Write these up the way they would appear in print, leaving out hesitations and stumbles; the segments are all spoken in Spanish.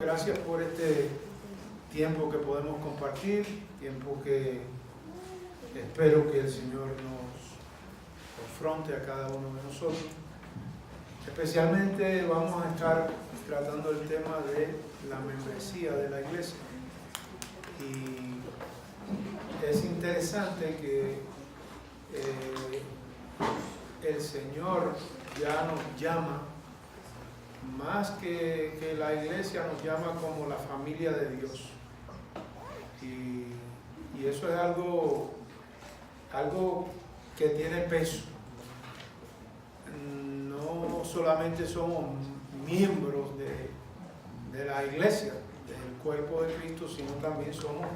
Gracias por este tiempo que podemos compartir, tiempo que espero que el Señor nos confronte a cada uno de nosotros. Especialmente vamos a estar tratando el tema de la membresía de la iglesia. Y es interesante que el Señor ya nos llama, más que la iglesia nos llama como la familia de Dios. Y eso es algo que tiene peso. No solamente somos miembros de la iglesia, del cuerpo de Cristo, sino también somos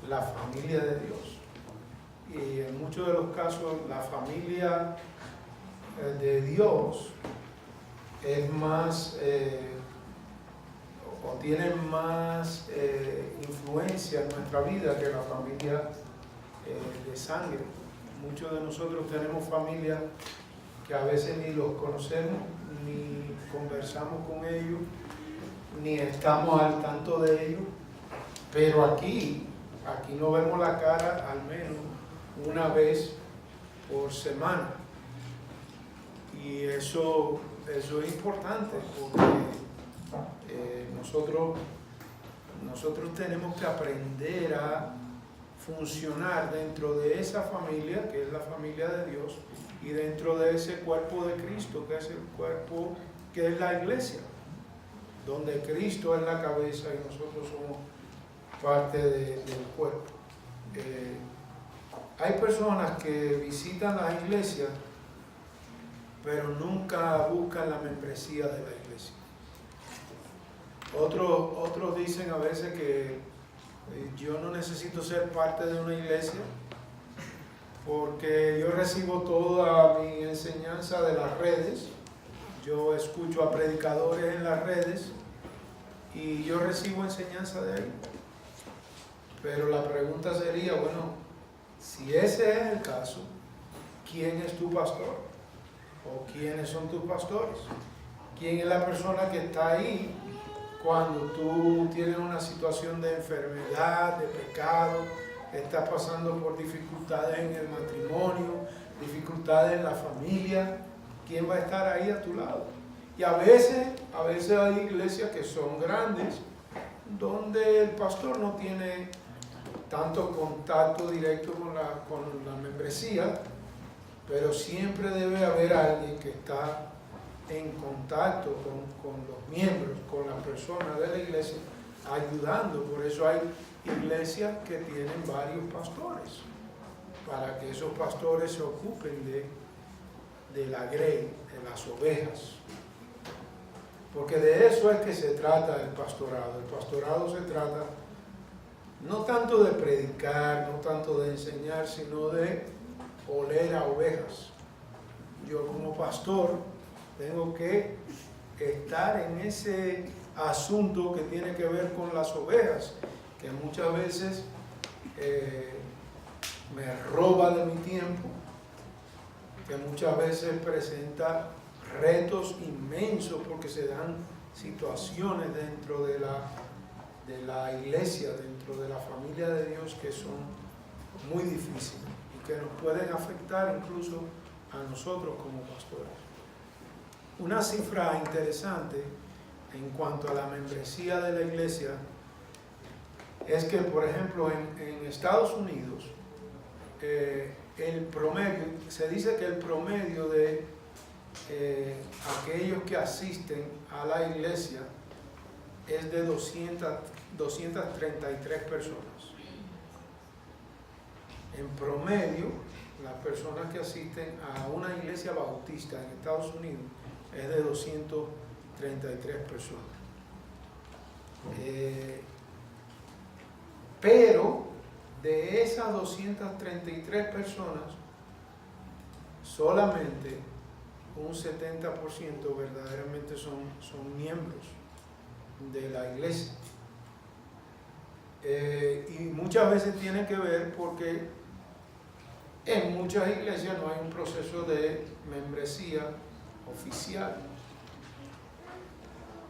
la familia de Dios. Y en muchos de los casos la familia de Dios es más o tiene más influencia en nuestra vida que la familia de sangre. Muchos de nosotros tenemos familias que a veces ni los conocemos, ni conversamos con ellos, ni estamos al tanto de ellos, pero aquí nos vemos la cara al menos una vez por semana. Y eso es importante porque nosotros tenemos que aprender a funcionar dentro de esa familia, que es la familia de Dios, y dentro de ese cuerpo de Cristo, que es el cuerpo, que es la iglesia, donde Cristo es la cabeza y nosotros somos parte del cuerpo. Hay personas que visitan la iglesia, pero nunca buscan la membresía de la iglesia. Otros dicen a veces que yo no necesito ser parte de una iglesia porque yo recibo toda mi enseñanza de las redes, yo escucho a predicadores en las redes y yo recibo enseñanza de ahí. Pero la pregunta sería, bueno, si ese es el caso, ¿quién es tu pastor? ¿O quiénes son tus pastores? ¿Quién es la persona que está ahí cuando tú tienes una situación de enfermedad, de pecado, estás pasando por dificultades en el matrimonio, dificultades en la familia? ¿Quién va a estar ahí a tu lado? Y a veces hay iglesias que son grandes, donde el pastor no tiene tanto contacto directo con la membresía, pero siempre debe haber alguien que está en contacto con los miembros, con las personas de la iglesia, ayudando. Por eso hay iglesias que tienen varios pastores, para que esos pastores se ocupen de la grey, de las ovejas. Porque de eso es que se trata el pastorado. El pastorado se trata no tanto de predicar, no tanto de enseñar, sino de oler a ovejas. Yo como pastor tengo que estar en ese asunto que tiene que ver con las ovejas, que muchas veces me roba de mi tiempo, que muchas veces presenta retos inmensos porque se dan situaciones dentro de la iglesia, dentro de la familia de Dios, que son muy difíciles y que nos pueden afectar incluso a nosotros como pastores. Una cifra interesante en cuanto a la membresía de la iglesia es que, por ejemplo, en Estados Unidos, el promedio, se dice que el promedio de aquellos que asisten a la iglesia es de 233 personas. En promedio, las personas que asisten a una iglesia bautista en Estados Unidos es de 233 personas. Pero de esas 233 personas, solamente un 70% verdaderamente son miembros de la iglesia. Y muchas veces tiene que ver porque en muchas iglesias no hay un proceso de membresía oficial.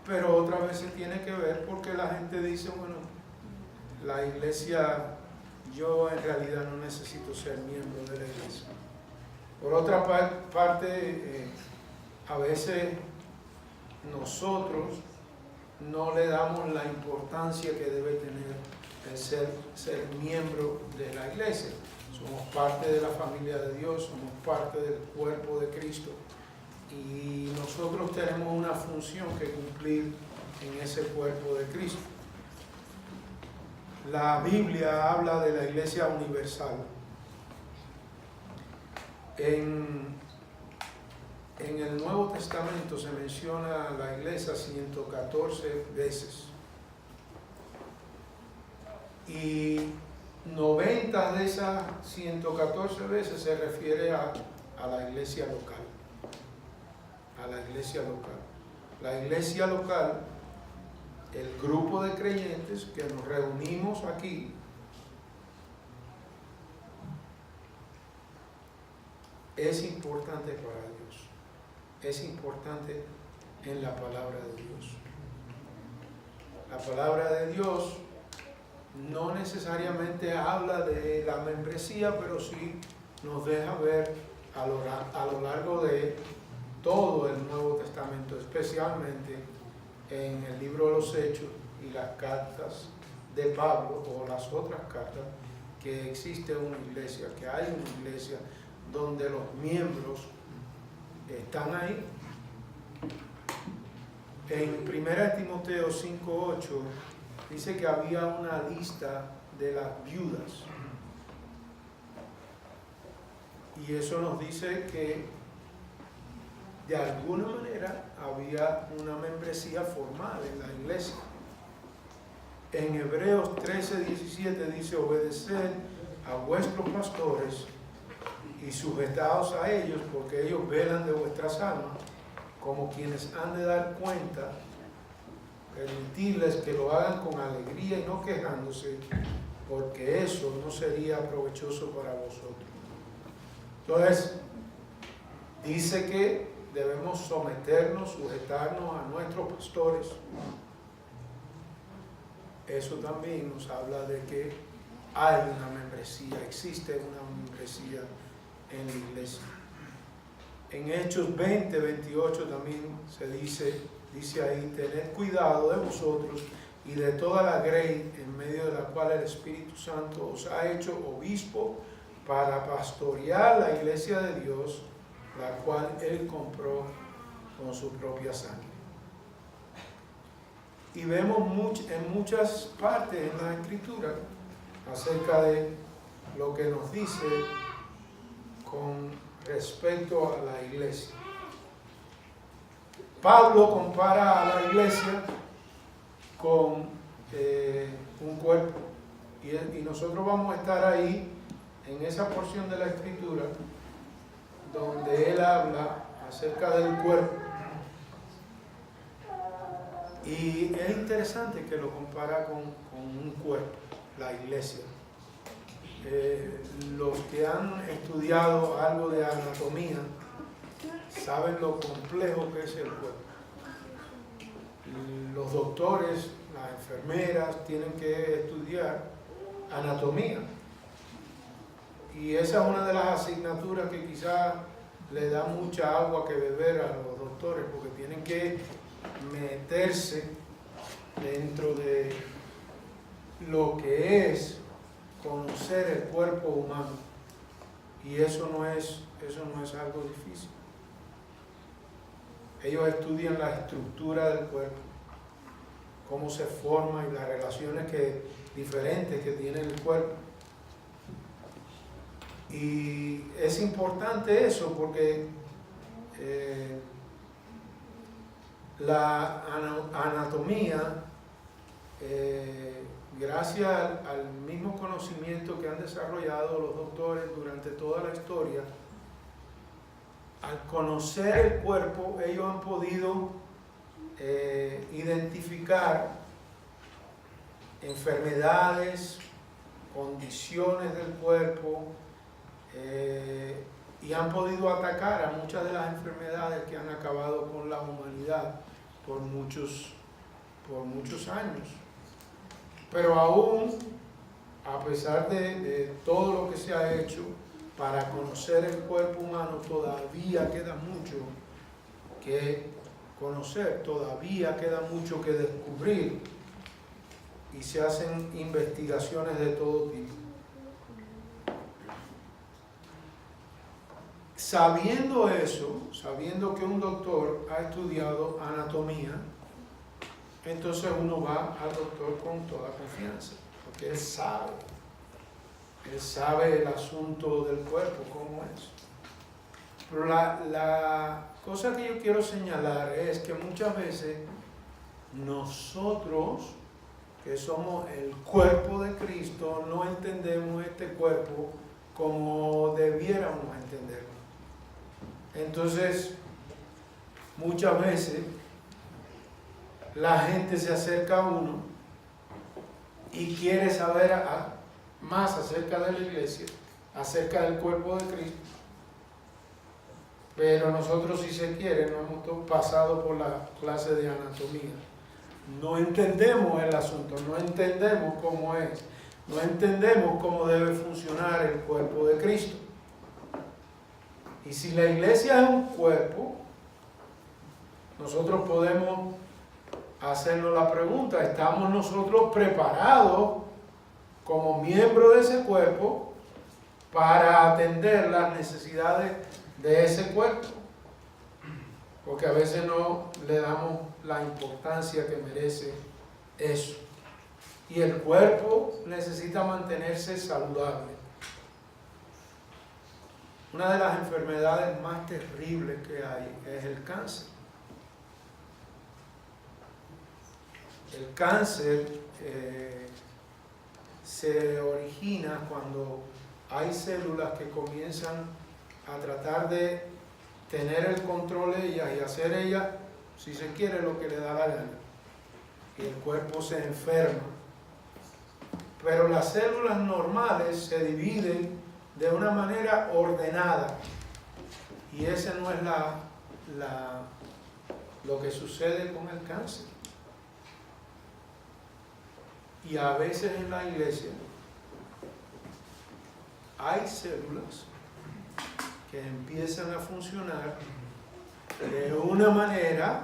pero otras veces tiene que ver porque la gente dice, bueno, la iglesia, yo en realidad no necesito ser miembro de la iglesia. Por otra parte, a veces nosotros no le damos la importancia que debe tener el ser miembro de la iglesia. Somos parte de la familia de Dios, somos parte del cuerpo de Cristo y nosotros tenemos una función que cumplir en ese cuerpo de Cristo. La Biblia habla de la iglesia universal. En el Nuevo Testamento se menciona la iglesia 114 veces y 90 de esas 114 veces se refiere a la iglesia local. A la iglesia local. La iglesia local, el grupo de creyentes que nos reunimos aquí, es importante para Dios. Es importante en la palabra de Dios. La palabra de Dios no necesariamente habla de la membresía, pero sí nos deja ver a lo largo de todo el Nuevo Testamento, especialmente en el libro de los Hechos y las cartas de Pablo o las otras cartas, que existe una iglesia, que hay una iglesia donde los miembros están ahí. En 1 Timoteo 5:8 dice que había una lista de las viudas. Y eso nos dice que de alguna manera había una membresía formal en la iglesia. En Hebreos 13:17 dice: obedeced a vuestros pastores y sujetaos a ellos, porque ellos velan de vuestras almas, como quienes han de dar cuenta. Permitirles que lo hagan con alegría y no quejándose, porque eso no sería provechoso para vosotros. Entonces, dice que debemos someternos, sujetarnos a nuestros pastores. Eso también nos habla de que hay una membresía, existe una membresía en la iglesia. En Hechos 20:28 también se dice ahí: tened cuidado de vosotros y de toda la grey en medio de la cual el Espíritu Santo os ha hecho obispo para pastorear la iglesia de Dios, la cual Él compró con su propia sangre. Y vemos en muchas partes en la Escritura acerca de lo que nos dice con respecto a la iglesia. Pablo compara a la iglesia con un cuerpo, y nosotros vamos a estar ahí en esa porción de la Escritura donde él habla acerca del cuerpo. Y es interesante que lo compara con un cuerpo, la iglesia. Los que han estudiado algo de anatomía saben lo complejo que es el cuerpo. Los doctores, las enfermeras tienen que estudiar anatomía. Y esa es una de las asignaturas que quizás le da mucha agua que beber a los doctores, porque tienen que meterse dentro de lo que es conocer el cuerpo humano. Y eso no es algo difícil. Ellos estudian la estructura del cuerpo, cómo se forma y las relaciones diferentes que tiene el cuerpo. Y es importante eso porque la anatomía, gracias al mismo conocimiento que han desarrollado los doctores durante toda la historia, al conocer el cuerpo, ellos han podido identificar enfermedades, condiciones del cuerpo, y han podido atacar a muchas de las enfermedades que han acabado con la humanidad por muchos por muchos años. Pero aún, a pesar de todo lo que se ha hecho para conocer el cuerpo humano, todavía queda mucho que conocer, todavía queda mucho que descubrir, y se hacen investigaciones de todo tipo. Sabiendo eso, sabiendo que un doctor ha estudiado anatomía, entonces uno va al doctor con toda confianza, porque él sabe el asunto del cuerpo, cómo es. Pero la cosa que yo quiero señalar es que muchas veces nosotros, que somos el cuerpo de Cristo, no entendemos este cuerpo como debiéramos entenderlo. Entonces, muchas veces la gente se acerca a uno y quiere saber más acerca de la iglesia, acerca del cuerpo de Cristo, pero nosotros, si se quiere, no hemos pasado por la clase de anatomía. No entendemos el asunto, no entendemos cómo es, no entendemos cómo debe funcionar el cuerpo de Cristo. Y si la iglesia es un cuerpo, nosotros podemos hacernos la pregunta: ¿estamos nosotros preparados como miembros de ese cuerpo para atender las necesidades de ese cuerpo? Porque a veces no le damos la importancia que merece eso. Y el cuerpo necesita mantenerse saludable. Una de las enfermedades más terribles que hay es el cáncer. El cáncer se origina cuando hay células que comienzan a tratar de tener el control de ellas y hacer ellas, si se quiere, lo que le da la gana. Y el cuerpo se enferma. Pero las células normales se dividen de una manera ordenada. Y ese no es lo que sucede con el cáncer. Y a veces en la iglesia hay células que empiezan a funcionar de una manera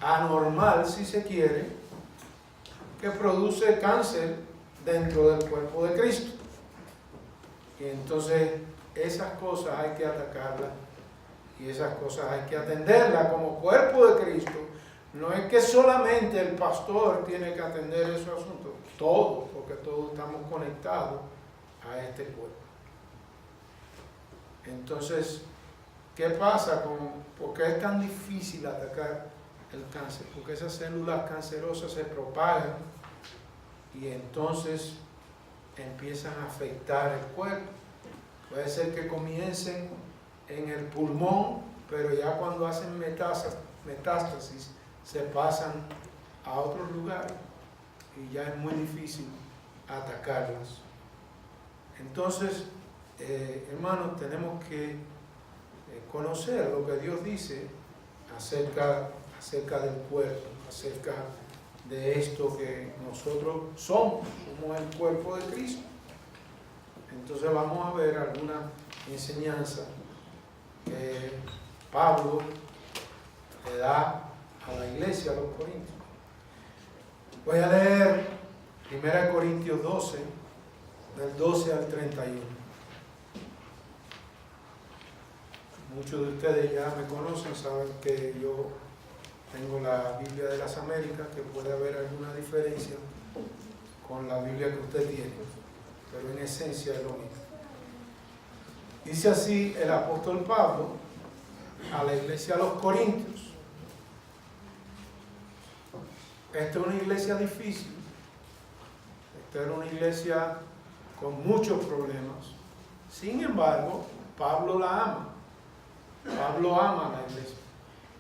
anormal, si se quiere, que produce cáncer dentro del cuerpo de Cristo. Y entonces esas cosas hay que atacarlas y esas cosas hay que atenderlas como cuerpo de Cristo. No es que solamente el pastor tiene que atender esos asuntos, todos, porque todos estamos conectados a este cuerpo. Entonces, ¿qué pasa por qué es tan difícil atacar el cáncer? Porque esas células cancerosas se propagan y entonces empiezan a afectar el cuerpo. Puede ser que comiencen en el pulmón, pero ya cuando hacen metástasis se pasan a otros lugares y ya es muy difícil atacarlas. Entonces, hermanos, tenemos que conocer lo que Dios dice acerca del cuerpo, acerca de esto que nosotros somos el cuerpo de Cristo. Entonces vamos a ver alguna enseñanza que Pablo le da a la iglesia, a los corintios. Voy a leer 1 Corintios 12, del 12 al 31. Muchos de ustedes ya me conocen, saben que yo tengo la Biblia de las Américas, que puede haber alguna diferencia con la Biblia que usted tiene, pero en esencia es lo mismo. Dice así el apóstol Pablo a la iglesia de los Corintios. Esta es una iglesia difícil, esta era una iglesia con muchos problemas. Sin embargo, Pablo la ama. Pablo ama a la iglesia.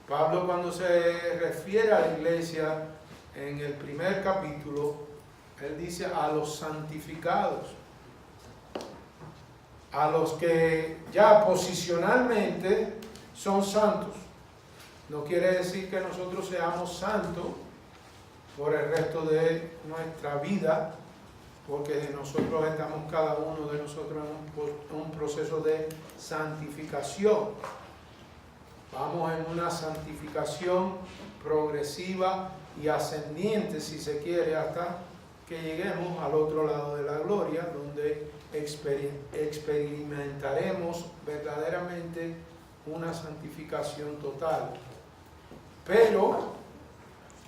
Pablo, cuando se refiere a la iglesia en el primer capítulo, él dice a los santificados, a los que ya posicionalmente son santos. No quiere decir que nosotros seamos santos por el resto de nuestra vida, porque nosotros estamos, cada uno de nosotros, en un proceso de santificación. Vamos en una santificación progresiva y ascendiente, si se quiere, hasta que lleguemos al otro lado de la gloria, donde experimentaremos verdaderamente una santificación total. Pero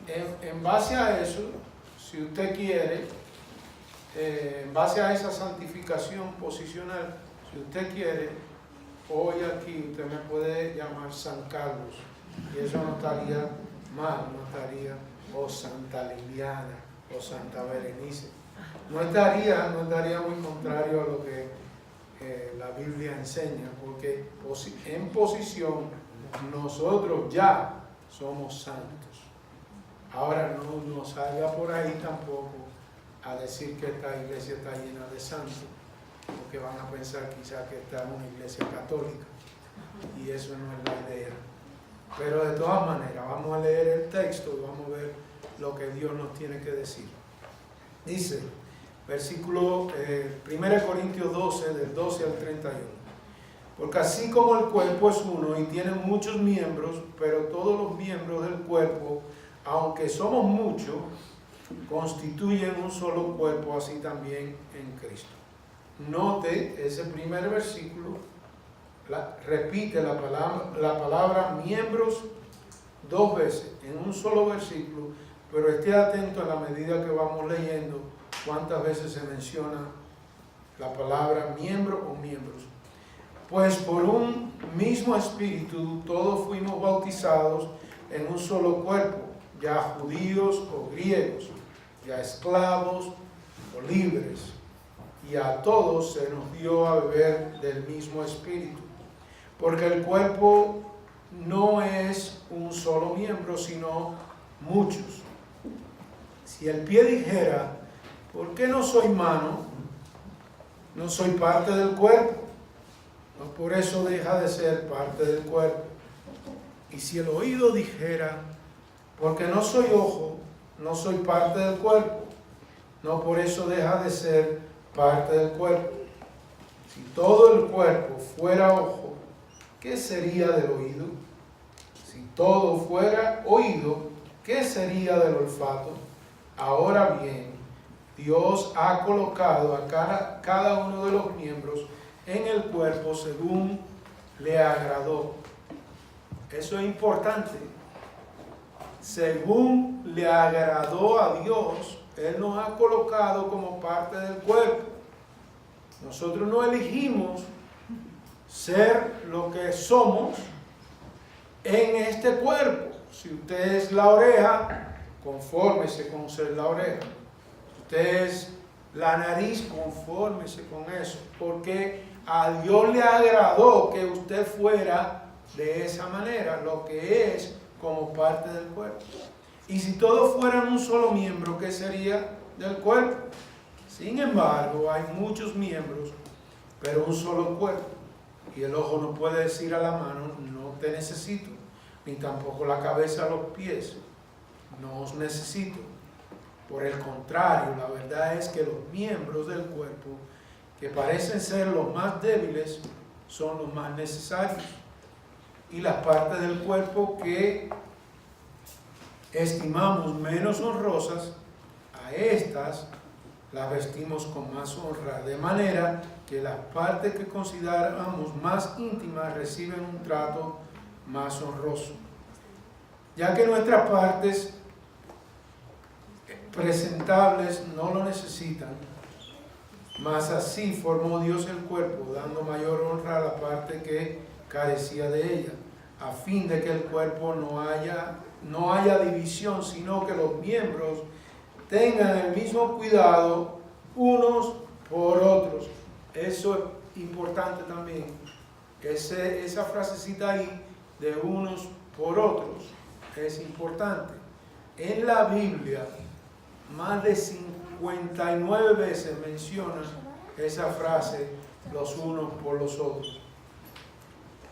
en base a eso, si usted quiere, en base a esa santificación posicional, si usted quiere, hoy aquí usted me puede llamar San Carlos, y eso no estaría mal, no estaría, o Santa Liliana, o Santa Berenice. No estaría muy contrario a lo que la Biblia enseña, porque en posición nosotros ya somos santos. Ahora no salga por ahí tampoco a decir que esta iglesia está llena de santos, porque van a pensar quizás que esta es una iglesia católica, y eso no es la idea. Pero de todas maneras, vamos a leer el texto y vamos a ver lo que Dios nos tiene que decir. Dice, versículo 1 Corintios 12, del 12 al 31. Porque así como el cuerpo es uno y tiene muchos miembros, pero todos los miembros del cuerpo, aunque somos muchos, constituyen un solo cuerpo, así también en Cristo. Note ese primer versículo, repite la palabra miembros dos veces en un solo versículo, pero esté atento a la medida que vamos leyendo cuántas veces se menciona la palabra miembro o miembros. Pues por un mismo espíritu todos fuimos bautizados en un solo cuerpo, ya judíos o griegos, ya esclavos o libres, y a todos se nos dio a beber del mismo espíritu, porque el cuerpo no es un solo miembro, sino muchos. Si el pie dijera, ¿por qué no soy mano? No soy parte del cuerpo. No por eso deja de ser parte del cuerpo. Y si el oído dijera, porque no soy ojo, no soy parte del cuerpo. No por eso deja de ser parte del cuerpo. Si todo el cuerpo fuera ojo, ¿qué sería del oído? Si todo fuera oído, ¿qué sería del olfato? Ahora bien, Dios ha colocado a cada uno de los miembros en el cuerpo según le agradó. Eso es importante. Según le agradó a Dios, Él nos ha colocado como parte del cuerpo. Nosotros no elegimos ser lo que somos en este cuerpo. Si usted es la oreja, confórmese con ser la oreja. Si usted es la nariz, confórmese con eso, porque a Dios le agradó que usted fuera de esa manera, lo que es como parte del cuerpo. Y si todos fueran un solo miembro, ¿qué sería del cuerpo? Sin embargo, hay muchos miembros, pero un solo cuerpo. Y el ojo no puede decir a la mano, no te necesito, ni tampoco la cabeza a los pies, no os necesito. Por el contrario, la verdad es que los miembros del cuerpo, que parecen ser los más débiles, son los más necesarios. Y las partes del cuerpo que estimamos menos honrosas, a estas las vestimos con más honra, de manera que las partes que consideramos más íntimas reciben un trato más honroso. Ya que nuestras partes presentables no lo necesitan, mas así formó Dios el cuerpo, dando mayor honra a la parte que carecía de ella, a fin de que el cuerpo no haya división, sino que los miembros tengan el mismo cuidado unos por otros. Eso es importante también. Esa frasecita ahí de unos por otros es importante. En la Biblia, más de 59 veces menciona esa frase, los unos por los otros.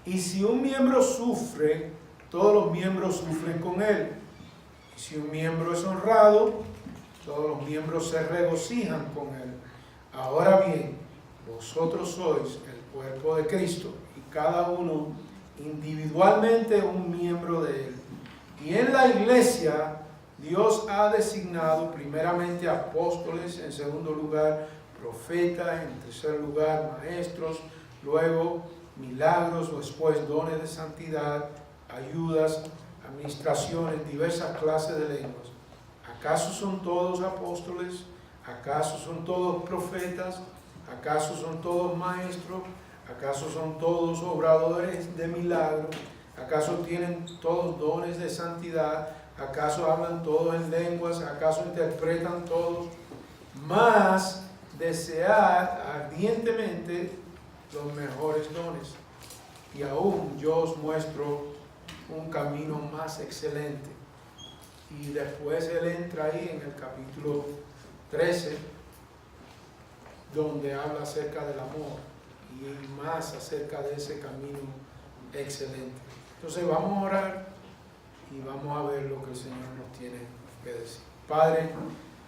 Y si un miembro sufre, todos los miembros sufren con él. Y si un miembro es honrado, todos los miembros se regocijan con él. Ahora bien, vosotros sois el cuerpo de Cristo y cada uno individualmente un miembro de él. Y en la iglesia Dios ha designado primeramente apóstoles, en segundo lugar profetas, en tercer lugar maestros, luego milagros, después dones de santidad, ayudas, administraciones, diversas clases de lenguas. ¿Acaso son todos apóstoles? ¿Acaso son todos profetas? ¿Acaso son todos maestros? ¿Acaso son todos obradores de milagros? ¿Acaso tienen todos dones de santidad? ¿Acaso hablan todos en lenguas? ¿Acaso interpretan todos? Mas desead ardientemente los mejores dones. Y aún yo os muestro un camino más excelente. Y después él entra ahí en el capítulo 13, donde habla acerca del amor y más acerca de ese camino excelente. Entonces vamos a orar y vamos a ver lo que el Señor nos tiene que decir. Padre,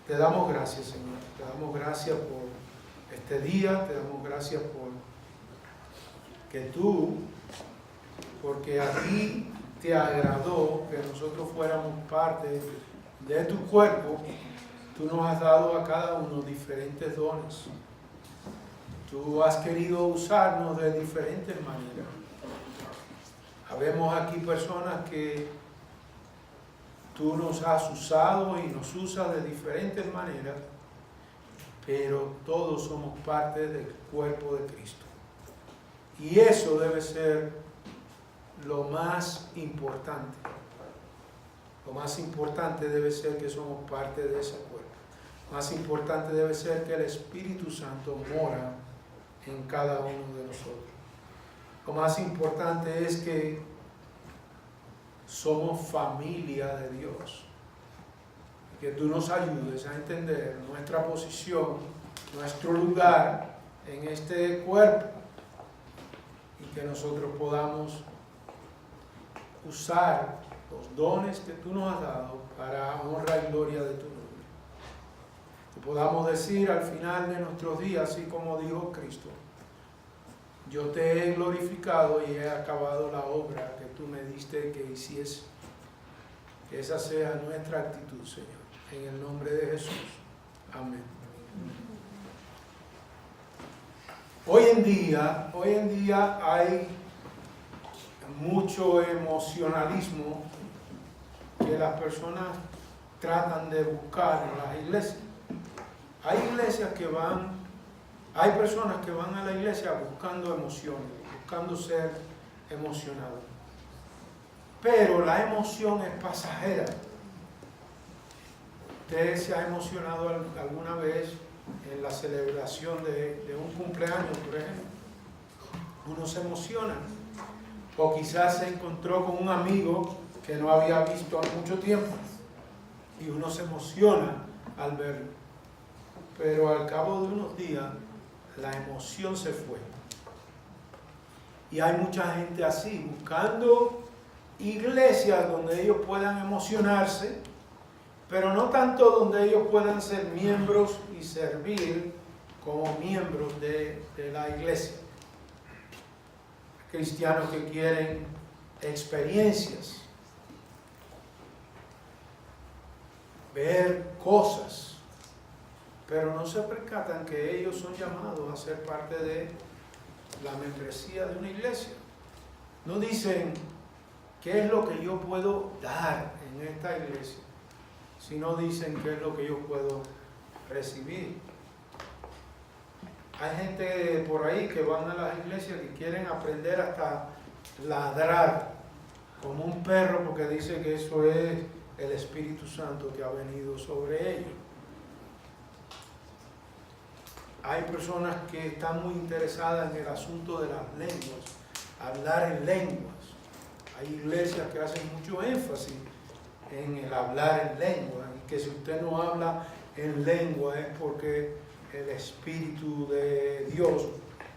te damos gracias, Señor. Te damos gracias por este día, te damos gracias por que tú, porque a ti te agradó que nosotros fuéramos parte de tu cuerpo. Tú nos has dado a cada uno diferentes dones. Tú has querido usarnos de diferentes maneras. Habemos aquí personas que tú nos has usado y nos usas de diferentes maneras, pero todos somos parte del cuerpo de Cristo. Y eso debe ser lo más importante. Lo más importante debe ser que somos parte de ese cuerpo. Más importante debe ser que el Espíritu Santo mora en cada uno de nosotros. Lo más importante es que somos familia de Dios. Que tú nos ayudes a entender nuestra posición, nuestro lugar en este cuerpo, y que nosotros podamos usar los dones que tú nos has dado para honra y gloria de tu nombre. Que podamos decir al final de nuestros días, así como dijo Cristo: yo te he glorificado y he acabado la obra que tú me diste que hiciese. Que esa sea nuestra actitud, Señor, en el nombre de Jesús. Amén. Hoy en día hay mucho emocionalismo que las personas tratan de buscar en las iglesias. Hay personas que van a la iglesia buscando emociones, buscando ser emocionados. Pero la emoción es pasajera. ¿Usted se ha emocionado alguna vez en la celebración de un cumpleaños, por ejemplo? Uno se emociona. O quizás se encontró con un amigo que no había visto hace mucho tiempo y uno se emociona al verlo. Pero al cabo de unos días la emoción se fue. Y hay mucha gente así, buscando iglesias donde ellos puedan emocionarse, pero no tanto donde ellos puedan ser miembros y servir como miembros de la iglesia. Cristianos que quieren experiencias, ver cosas, pero no se percatan que ellos son llamados a ser parte de la membresía de una iglesia. No dicen qué es lo que yo puedo dar en esta iglesia, sino dicen qué es lo que yo puedo recibir. Hay gente por ahí que van a las iglesias que quieren aprender hasta ladrar como un perro, porque dice que eso es el Espíritu Santo que ha venido sobre ellos. Hay personas que están muy interesadas en el asunto de las lenguas, hablar en lenguas. Hay iglesias que hacen mucho énfasis en el hablar en lengua, y que si usted no habla en lengua es porque el Espíritu de Dios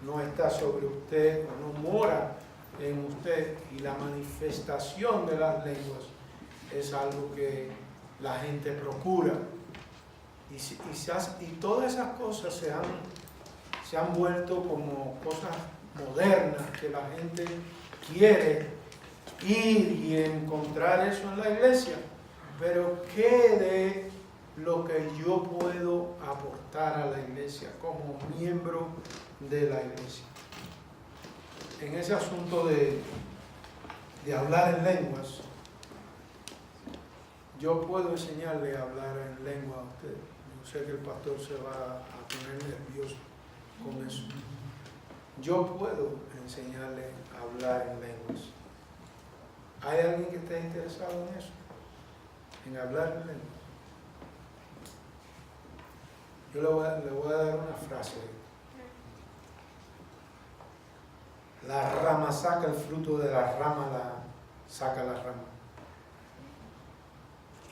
no está sobre usted, o no mora en usted, y la manifestación de las lenguas es algo que la gente procura. Y todas esas cosas se han vuelto como cosas modernas que la gente quiere ir y encontrar eso en la iglesia. Pero ¿qué de lo que yo puedo aportar a la iglesia como miembro de la iglesia? En ese asunto de hablar en lenguas, yo puedo enseñarle a hablar en lengua a usted. Yo sé que el pastor se va a poner nervioso con eso. Yo puedo enseñarle a hablar en lenguas. ¿Hay alguien que esté interesado en eso? En hablar en lenguas. Yo le voy a dar una frase. La rama saca el fruto de la rama, saca la rama.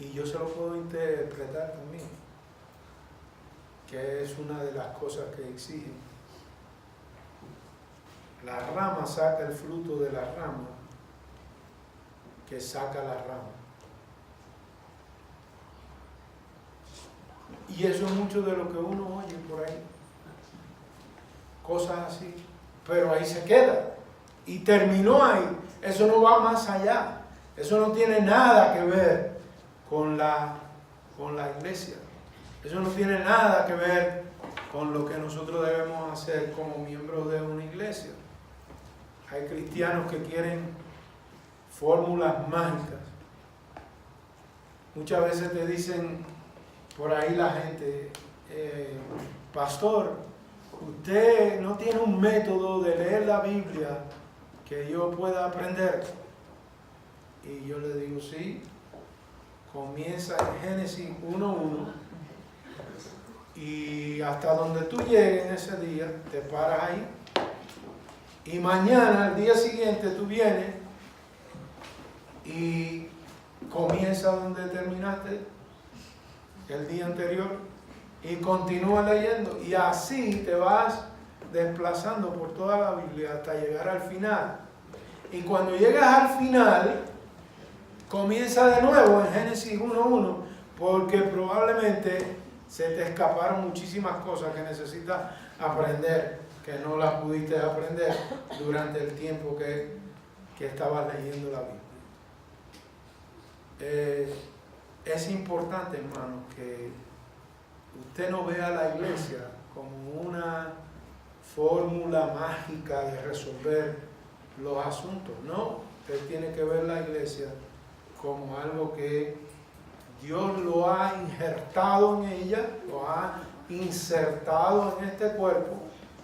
Y yo se lo puedo interpretar también, que es una de las cosas que exigen. La rama saca el fruto de la rama, que saca la rama. Y eso es mucho de lo que uno oye por ahí. Cosas así. Pero ahí se queda. Y terminó ahí. Eso no va más allá. Eso no tiene nada que ver con la iglesia. Eso no tiene nada que ver con lo que nosotros debemos hacer como miembros de una iglesia. Hay cristianos que quieren fórmulas mágicas. Muchas veces te dicen por ahí la gente, pastor, usted no tiene un método de leer la Biblia que yo pueda aprender. Y yo le digo, sí, comienza en Génesis 1:1 y hasta donde tú llegues en ese día, te paras ahí. Y mañana, al día siguiente, tú vienes y comienza donde terminaste el día anterior y continúas leyendo. Y así te vas desplazando por toda la Biblia hasta llegar al final. Y cuando llegas al final, comienza de nuevo en Génesis 1:1, porque probablemente se te escaparon muchísimas cosas que necesitas aprender, que no las pudiste aprender durante el tiempo que estabas leyendo la Biblia. Es importante, hermano, que usted no vea la iglesia como una fórmula mágica de resolver los asuntos. No, usted tiene que ver la iglesia como algo que Dios lo ha injertado en ella, lo ha insertado en este cuerpo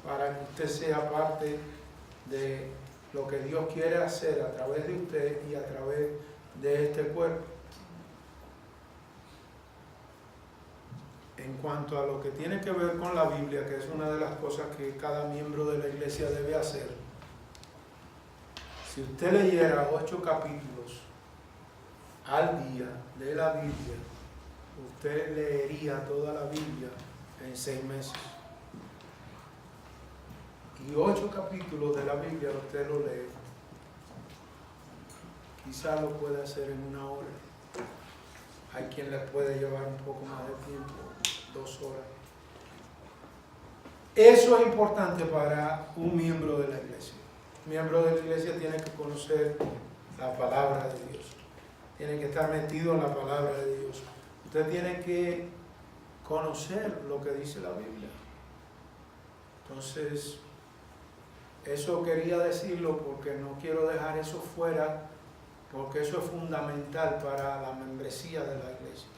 para que usted sea parte de lo que Dios quiere hacer a través de usted y a través de este cuerpo. En cuanto a lo que tiene que ver con la Biblia, que es una de las cosas que cada miembro de la iglesia debe hacer, si usted leyera 8 capítulos al día de la Biblia, usted leería toda la Biblia en 6 meses. Y 8 capítulos de la Biblia usted lo lee. Quizá lo puede hacer en 1 hora. Hay quien le puede llevar un poco más de tiempo, 2 horas. Eso es importante para un miembro de la iglesia. Un miembro de la iglesia tiene que conocer la palabra de Dios. Tiene que estar metido en la palabra de Dios. Usted tiene que conocer lo que dice la Biblia. Entonces, eso quería decirlo porque no quiero dejar eso fuera, porque eso es fundamental para la membresía de la iglesia.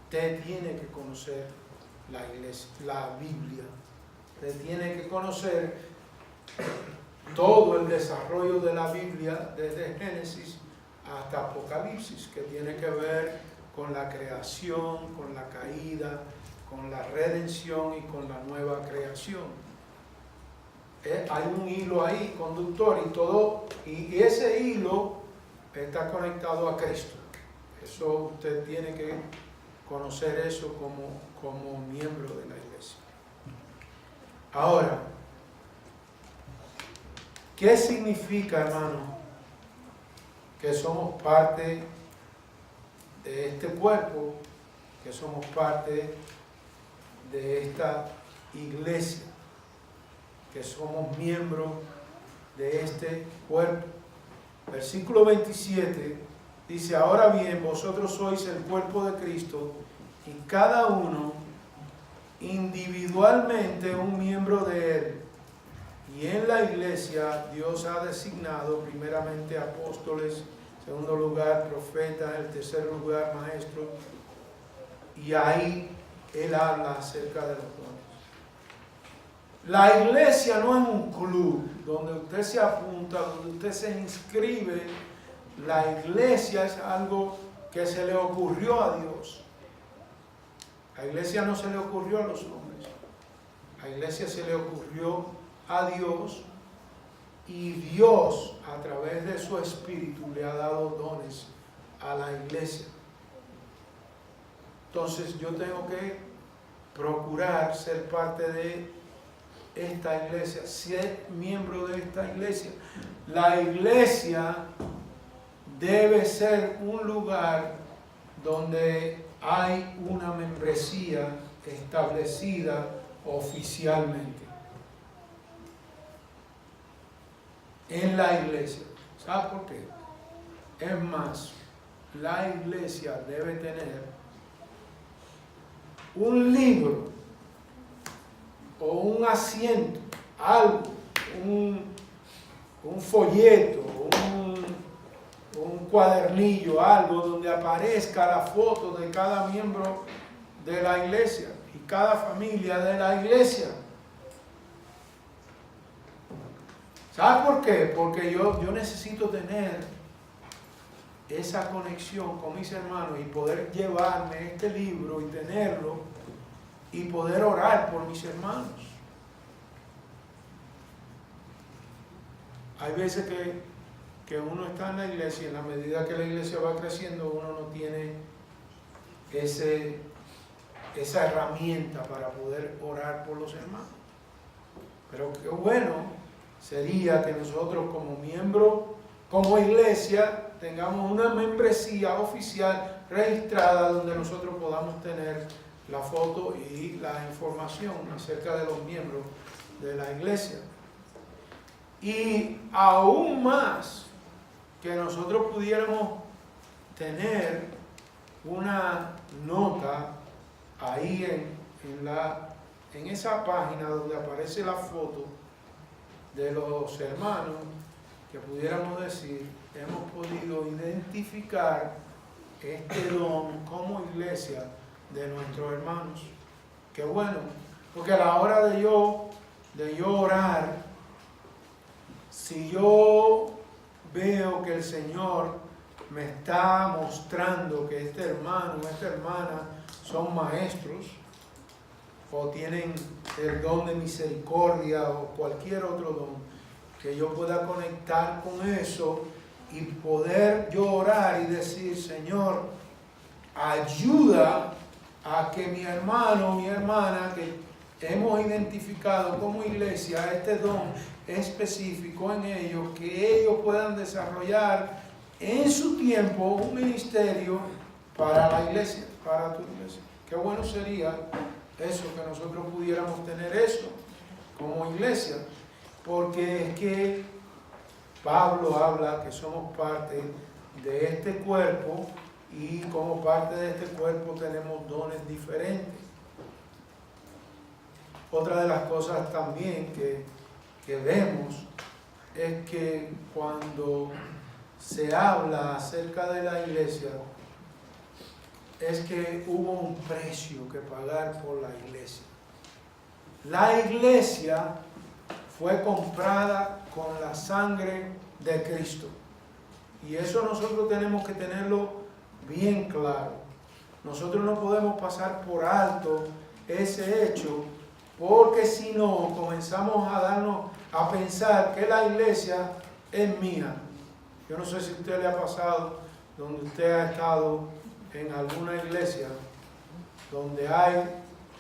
Usted tiene que conocer la iglesia, la Biblia. Usted tiene que conocer todo el desarrollo de la Biblia desde Génesis hasta Apocalipsis, que tiene que ver con la creación, con la caída, con la redención y con la nueva creación. Hay un hilo ahí conductor y ese hilo está conectado a Cristo. Eso usted tiene que conocer eso como miembro de la iglesia. Ahora, ¿Qué significa, hermano, que somos parte de este cuerpo, que somos parte de esta iglesia, que somos miembros de este cuerpo? Versículo 27 dice: ahora bien, vosotros sois el cuerpo de Cristo y cada uno individualmente un miembro de él. Y en la iglesia Dios ha designado primeramente apóstoles, en segundo lugar profetas, en el tercer lugar maestros. Y ahí Él habla acerca de los dones. La iglesia no es un club donde usted se apunta, donde usted se inscribe. La iglesia es algo que se le ocurrió a Dios. La iglesia no se le ocurrió a los hombres. La iglesia se le ocurrió a Dios, y Dios a través de su Espíritu le ha dado dones a la iglesia. Entonces yo tengo que procurar ser parte de esta iglesia, ser miembro de esta iglesia. La iglesia debe ser un lugar donde hay una membresía establecida oficialmente en la iglesia. ¿Sabe por qué? Es más, la iglesia debe tener un libro o un asiento, algo, un folleto, un cuadernillo, algo donde aparezca la foto de cada miembro de la iglesia y cada familia de la iglesia. ¿Sabe por qué? Porque yo necesito tener esa conexión con mis hermanos y poder llevarme este libro y tenerlo y poder orar por mis hermanos. Hay veces que uno está en la iglesia y en la medida que la iglesia va creciendo uno no tiene esa herramienta para poder orar por los hermanos. Pero qué bueno sería que nosotros como miembros, como iglesia, tengamos una membresía oficial registrada donde nosotros podamos tener la foto y la información acerca de los miembros de la iglesia. Y aún más, que nosotros pudiéramos tener una nota ahí en esa página donde aparece la foto de los hermanos, que pudiéramos decir: hemos podido identificar este don como iglesia de nuestros hermanos. Qué bueno, porque a la hora de yo orar, si yo veo que el Señor me está mostrando que este hermano o esta hermana son maestros o tienen el don de misericordia o cualquier otro don, que yo pueda conectar con eso y poder yo orar y decir: Señor, ayuda a que mi hermano o mi hermana que hemos identificado como iglesia este don específico en ellos, que ellos puedan desarrollar en su tiempo un ministerio para la iglesia, para tu iglesia. Qué bueno sería eso, que nosotros pudiéramos tener eso como iglesia, porque es que Pablo habla que somos parte de este cuerpo y como parte de este cuerpo tenemos dones diferentes. Otra de las cosas también que vemos es que cuando se habla acerca de la iglesia, es que hubo un precio que pagar por la iglesia. La iglesia fue comprada con la sangre de Cristo. Y eso nosotros tenemos que tenerlo bien claro. Nosotros no podemos pasar por alto ese hecho, porque si no comenzamos a pensar que la iglesia es mía. Yo no sé si a usted le ha pasado donde usted ha estado en alguna iglesia donde hay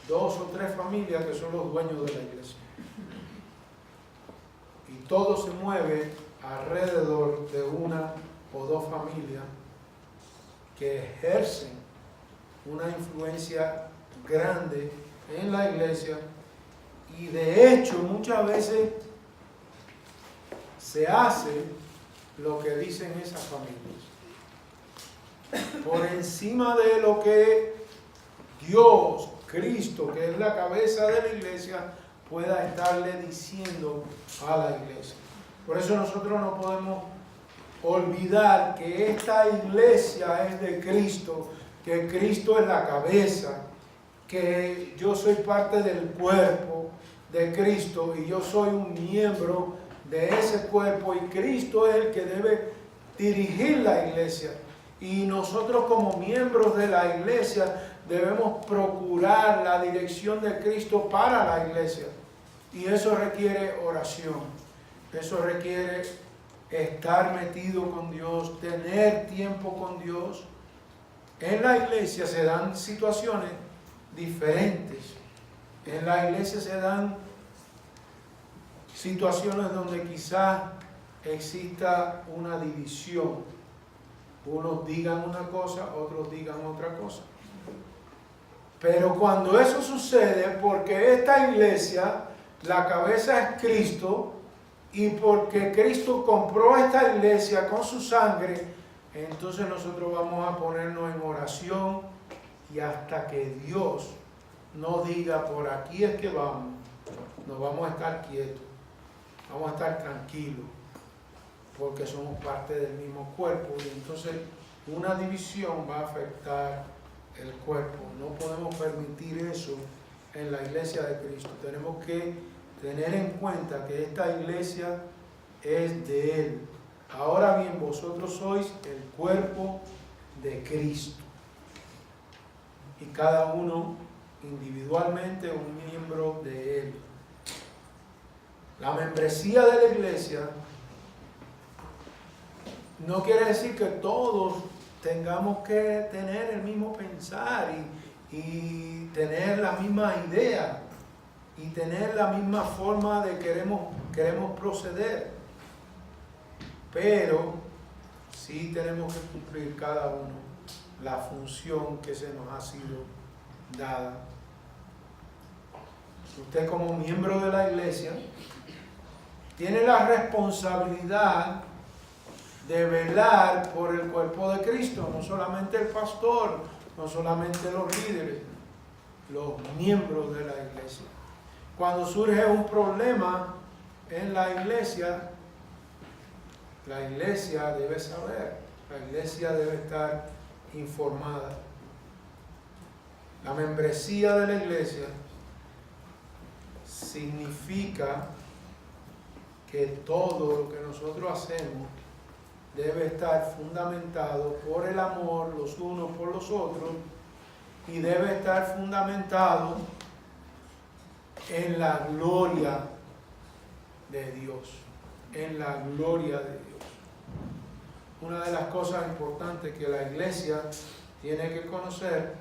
2 o 3 familias que son los dueños de la iglesia. Y todo se mueve alrededor de una o dos familias que ejercen una influencia grande en la iglesia, y de hecho muchas veces se hace lo que dicen esas familias por encima de lo que Dios, Cristo, que es la cabeza de la iglesia, pueda estarle diciendo a la iglesia. Por eso nosotros no podemos olvidar que esta iglesia es de Cristo, que Cristo es la cabeza, que yo soy parte del cuerpo de Cristo y yo soy un miembro de ese cuerpo, y Cristo es el que debe dirigir la iglesia. Y nosotros como miembros de la iglesia debemos procurar la dirección de Cristo para la iglesia. Y eso requiere oración, eso requiere estar metido con Dios, tener tiempo con Dios. En la iglesia se dan situaciones diferentes. En la iglesia se dan situaciones donde quizás exista una división. Unos digan una cosa, otros digan otra cosa. Pero cuando eso sucede, porque esta iglesia, la cabeza es Cristo, y porque Cristo compró esta iglesia con su sangre, entonces nosotros vamos a ponernos en oración, y hasta que Dios nos diga por aquí es que vamos, nos vamos a estar quietos, vamos a estar tranquilos, porque somos parte del mismo cuerpo, y entonces una división va a afectar el cuerpo. No podemos permitir eso en la iglesia de Cristo. Tenemos que tener en cuenta que esta iglesia es de Él. Ahora bien, vosotros sois el cuerpo de Cristo, y cada uno individualmente un miembro de Él. La membresía de la iglesia no quiere decir que todos tengamos que tener el mismo pensar y tener la misma idea y tener la misma forma de queremos proceder. Pero sí tenemos que cumplir cada uno la función que se nos ha sido dada. Usted como miembro de la iglesia tiene la responsabilidad de velar por el cuerpo de Cristo, no solamente el pastor, no solamente los líderes, los miembros de la iglesia. Cuando surge un problema en la iglesia debe saber, la iglesia debe estar informada. La membresía de la iglesia significa que todo lo que nosotros hacemos debe estar fundamentado por el amor los unos por los otros, y debe estar fundamentado en la gloria de Dios, en la gloria de Dios. Una de las cosas importantes que la iglesia tiene que conocer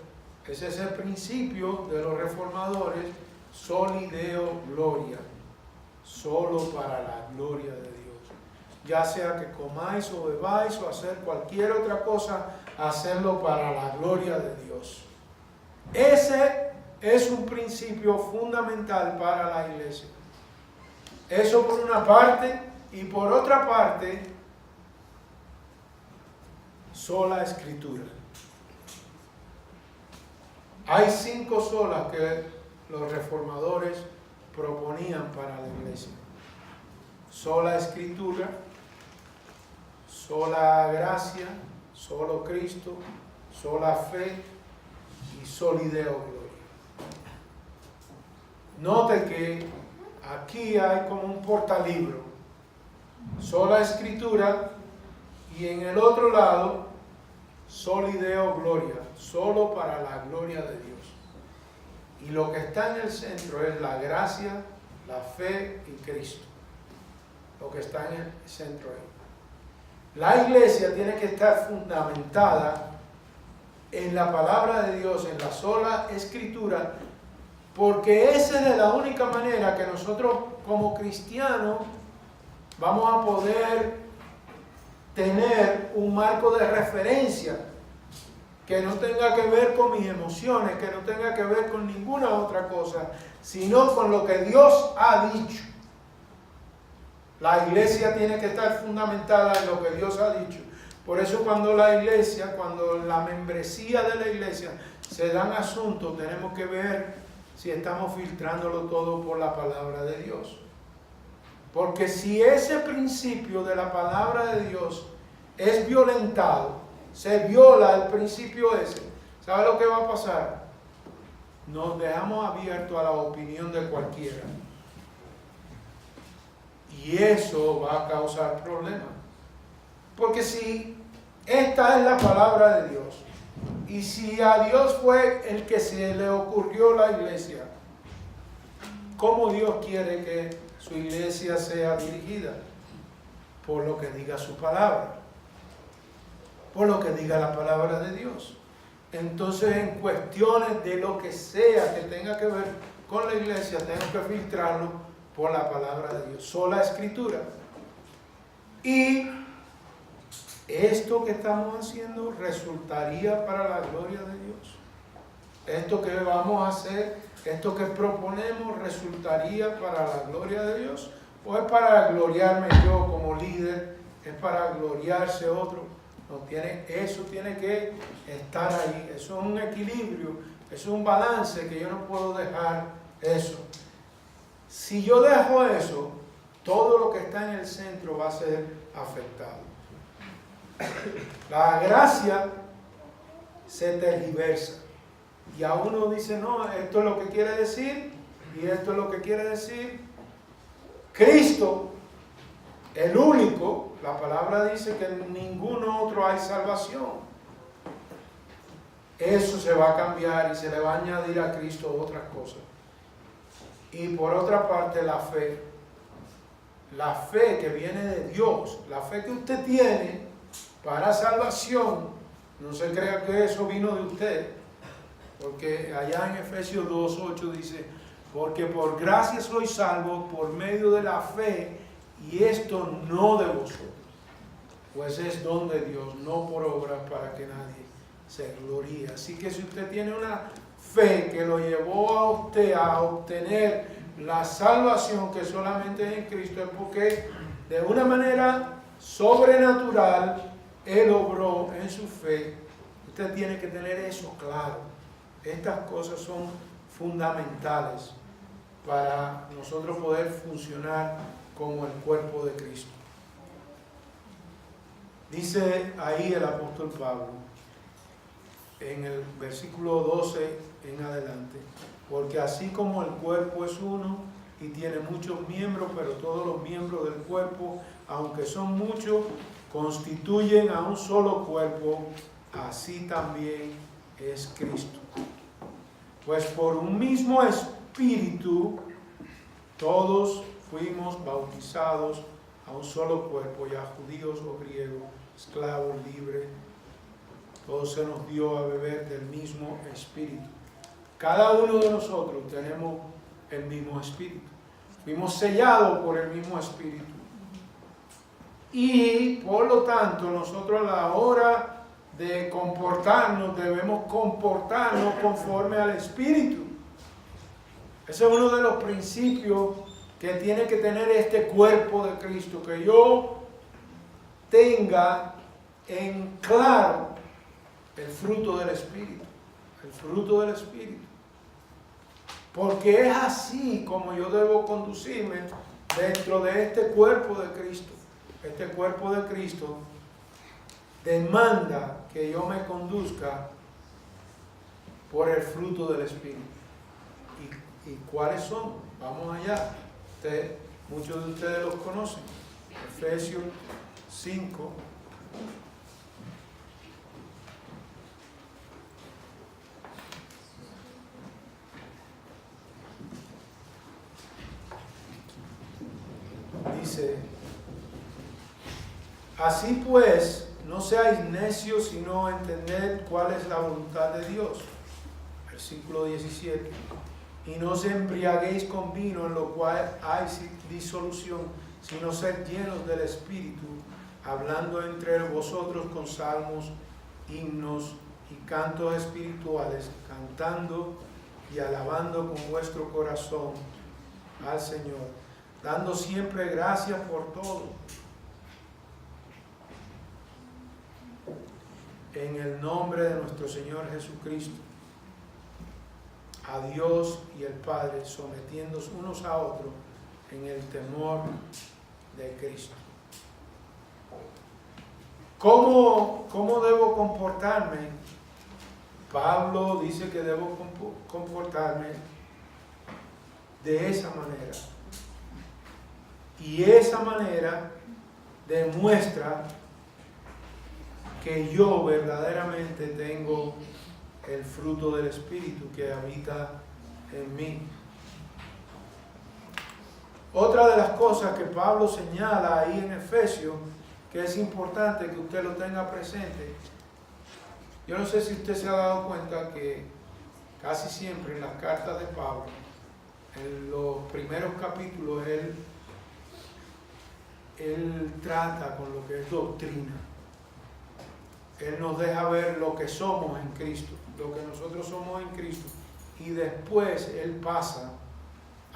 es ese principio de los reformadores: soli Deo gloria, solo para la gloria de Dios. Ya sea que comáis o bebáis o hacer cualquier otra cosa, hacerlo para la gloria de Dios. Ese es un principio fundamental para la iglesia. Eso por una parte, y por otra parte, sola escritura. Hay 5 solas que los reformadores proponían para la iglesia: sola escritura, sola gracia, solo Cristo, sola fe y soli Deo gloria. Note que aquí hay como un portalibro: sola escritura, y en el otro lado soli Deo gloria, solo para la gloria de Dios. Y lo que está en el centro es la gracia, la fe y Cristo. Lo que está en el centro ahí. La iglesia tiene que estar fundamentada en la palabra de Dios, en la sola escritura, porque esa es la única manera que nosotros como cristianos vamos a poder tener un marco de referencia que no tenga que ver con mis emociones, que no tenga que ver con ninguna otra cosa, sino con lo que Dios ha dicho. La iglesia tiene que estar fundamentada en lo que Dios ha dicho. Por eso cuando la membresía de la iglesia se dan asuntos, tenemos que ver si estamos filtrándolo todo por la palabra de Dios. Porque si ese principio de la palabra de Dios es violentado, se viola el principio ese, ¿sabe lo que va a pasar? Nos dejamos abiertos a la opinión de cualquiera. Y eso va a causar problemas. Porque si esta es la palabra de Dios, y si a Dios fue el que se le ocurrió la iglesia, ¿cómo Dios quiere que su iglesia sea dirigida? Por lo que diga su palabra, por lo que diga la palabra de Dios. Entonces, en cuestiones de lo que sea que tenga que ver con la iglesia, tengo que filtrarlo por la palabra de Dios, sola escritura. Y esto que estamos haciendo resultaría para la gloria de Dios. Esto que vamos a hacer, esto que proponemos, resultaría para la gloria de Dios, o es para gloriarme yo como líder, es para gloriarse otro. No tiene, eso tiene que estar ahí. Eso es un equilibrio, eso es un balance que yo no puedo dejar eso. Si yo dejo eso, todo lo que está en el centro va a ser afectado. La gracia se tergiversa y a uno dice, no, esto es lo que quiere decir y esto es lo que quiere decir. Cristo, el único, la palabra dice que en ningún otro hay salvación. Eso se va a cambiar y se le va a añadir a Cristo otras cosas. Y por otra parte, la fe que viene de Dios, la fe que usted tiene para salvación, no se crea que eso vino de usted, porque allá en Efesios 2:8 dice, porque por gracia sois salvos por medio de la fe, y esto no de vosotros, pues es don de Dios, no por obras para que nadie se gloríe. Así que si usted tiene una fe que lo llevó a usted a obtener la salvación que solamente es en Cristo, es porque de una manera sobrenatural Él obró en su fe. Usted tiene que tener eso claro. Estas cosas son fundamentales para nosotros poder funcionar como el cuerpo de Cristo. Dice ahí el apóstol Pablo, en el versículo 12 en adelante, porque así como el cuerpo es uno y tiene muchos miembros, pero todos los miembros del cuerpo, aunque son muchos, constituyen a un solo cuerpo, así también es Cristo. Pues por un mismo espíritu todos fuimos bautizados a un solo cuerpo, ya judíos o griegos, esclavos, libres, todo se nos dio a beber del mismo espíritu. Cada uno de nosotros tenemos el mismo espíritu, fuimos sellados por el mismo espíritu. Y por lo tanto nosotros a la hora de comportarnos debemos comportarnos conforme al espíritu. Ese es uno de los principios que tiene que tener este cuerpo de Cristo, que yo tenga en claro el fruto del Espíritu, el fruto del Espíritu. Porque es así como yo debo conducirme dentro de este cuerpo de Cristo. Este cuerpo de Cristo demanda que yo me conduzca por el fruto del Espíritu. ¿Y cuáles son? Vamos allá. Muchos de ustedes los conocen. Efesios 5. Dice, así pues, no seáis necios, sino entended cuál es la voluntad de Dios. Versículo 17. Y no os embriaguéis con vino, en lo cual hay disolución, sino sed llenos del Espíritu, hablando entre vosotros con salmos, himnos y cantos espirituales, cantando y alabando con vuestro corazón al Señor, dando siempre gracias por todo, en el nombre de nuestro Señor Jesucristo, a Dios y el Padre, sometiéndose unos a otros en el temor de Cristo. ¿Cómo debo comportarme? Pablo dice que debo comportarme de esa manera. Y esa manera demuestra que yo verdaderamente tengo el fruto del Espíritu que habita en mí. Otra de las cosas que Pablo señala ahí en Efesios, que es importante que usted lo tenga presente. Yo no sé si usted se ha dado cuenta que casi siempre en las cartas de Pablo, en los primeros capítulos, él trata con lo que es doctrina. Él nos deja ver lo que somos en Cristo, lo que nosotros somos en Cristo, y después Él pasa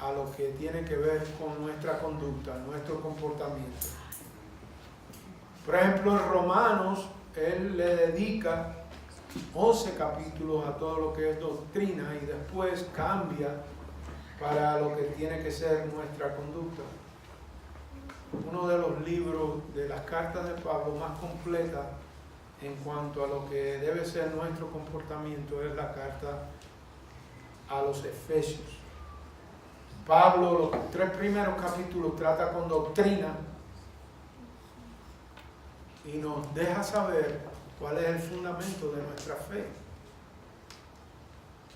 a lo que tiene que ver con nuestra conducta, nuestro comportamiento. Por ejemplo, en Romanos, Él le dedica 11 capítulos a todo lo que es doctrina y después cambia para lo que tiene que ser nuestra conducta. Uno de los libros de las cartas de Pablo más completas en cuanto a lo que debe ser nuestro comportamiento es la carta a los Efesios. Pablo, los 3 primeros capítulos trata con doctrina y nos deja saber cuál es el fundamento de nuestra fe.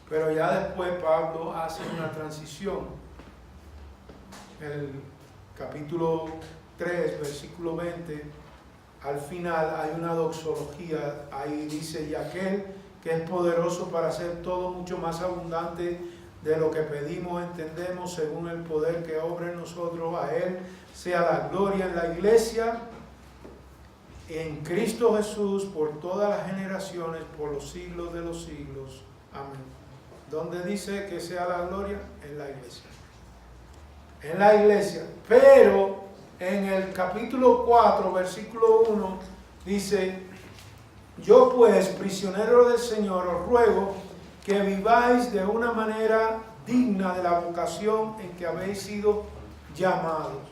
Pero ya después Pablo hace una transición. El capítulo 3, versículo 20, al final hay una doxología, ahí dice, y aquel que es poderoso para hacer todo mucho más abundante de lo que pedimos, entendemos, según el poder que obra en nosotros, a Él sea la gloria en la iglesia, en Cristo Jesús, por todas las generaciones, por los siglos de los siglos. Amén. ¿Dónde dice que sea la gloria? En la iglesia. En la iglesia. Pero en el capítulo 4, versículo 1, dice, yo pues, prisionero del Señor, os ruego que viváis de una manera digna de la vocación en que habéis sido llamados.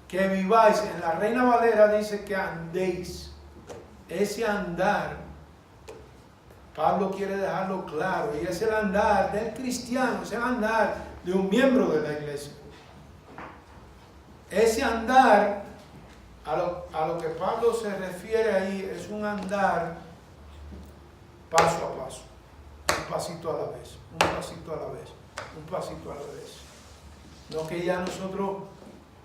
Que viváis. En la Reina Valera dice que andéis. Ese andar, Pablo quiere dejarlo claro, y es el andar del cristiano, es el andar de un miembro de la iglesia. Ese andar, a lo que Pablo se refiere ahí, es un andar paso a paso, un pasito a la vez, un pasito a la vez, un pasito a la vez. No que ya nosotros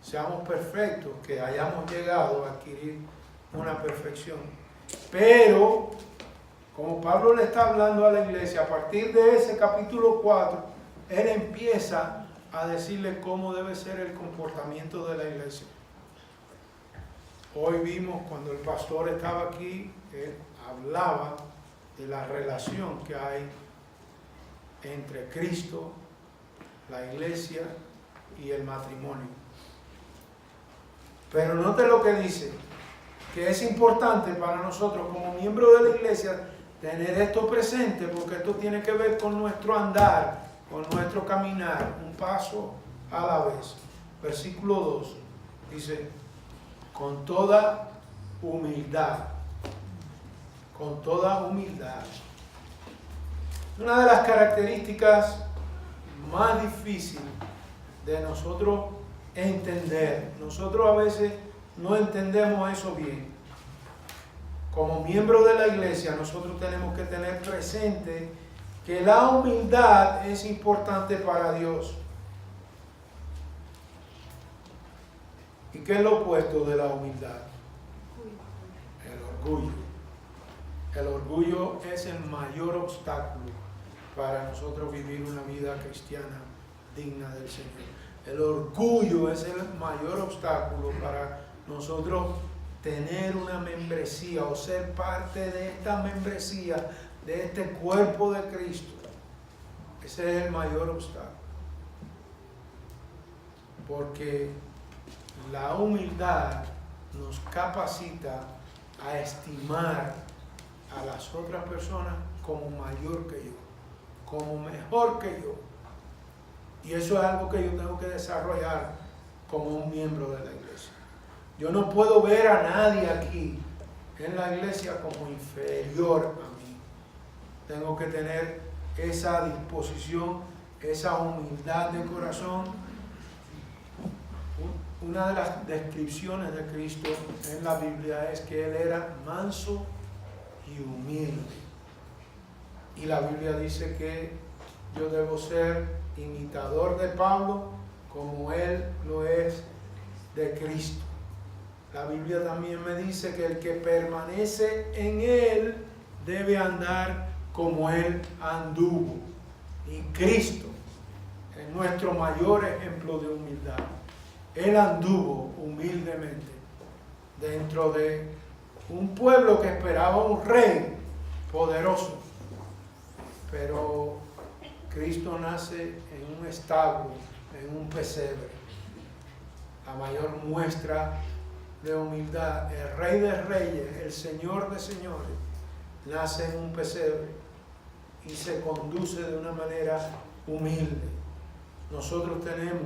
seamos perfectos, que hayamos llegado a adquirir una perfección. Pero, como Pablo le está hablando a la iglesia, a partir de ese capítulo 4, él empieza a decirle cómo debe ser el comportamiento de la iglesia. Hoy vimos cuando el pastor estaba aquí, él hablaba de la relación que hay entre Cristo, la iglesia y el matrimonio. Pero note lo que dice, que es importante para nosotros como miembros de la iglesia tener esto presente, porque esto tiene que ver con nuestro andar, con nuestro caminar, un paso a la vez. Versículo 2 dice, con toda humildad, con toda humildad. Una de las características más difíciles de nosotros entender, nosotros a veces no entendemos eso bien. Como miembros de la iglesia, nosotros tenemos que tener presente que la humildad es importante para Dios. ¿Y qué es lo opuesto de la humildad? El orgullo. El orgullo es el mayor obstáculo para nosotros vivir una vida cristiana digna del Señor. El orgullo es el mayor obstáculo para nosotros tener una membresía o ser parte de esta membresía, de este cuerpo de Cristo. Ese es el mayor obstáculo. Porque la humildad nos capacita a estimar a las otras personas como mayor que yo, como mejor que yo. Y eso es algo que yo tengo que desarrollar como un miembro de la iglesia. Yo no puedo ver a nadie aquí en la iglesia como inferior a mí. Tengo que tener esa disposición, esa humildad de corazón. Una de las descripciones de Cristo en la Biblia es que Él era manso y humilde. Y la Biblia dice que yo debo ser imitador de Pablo como Él lo es de Cristo. La Biblia también me dice que el que permanece en Él debe andar como Él anduvo. Y Cristo es nuestro mayor ejemplo de humildad. Él anduvo humildemente dentro de un pueblo que esperaba un rey poderoso. Pero Cristo nace en un establo, en un pesebre. La mayor muestra de humildad. El Rey de Reyes, el Señor de Señores, nace en un pesebre y se conduce de una manera humilde. Nosotros tenemos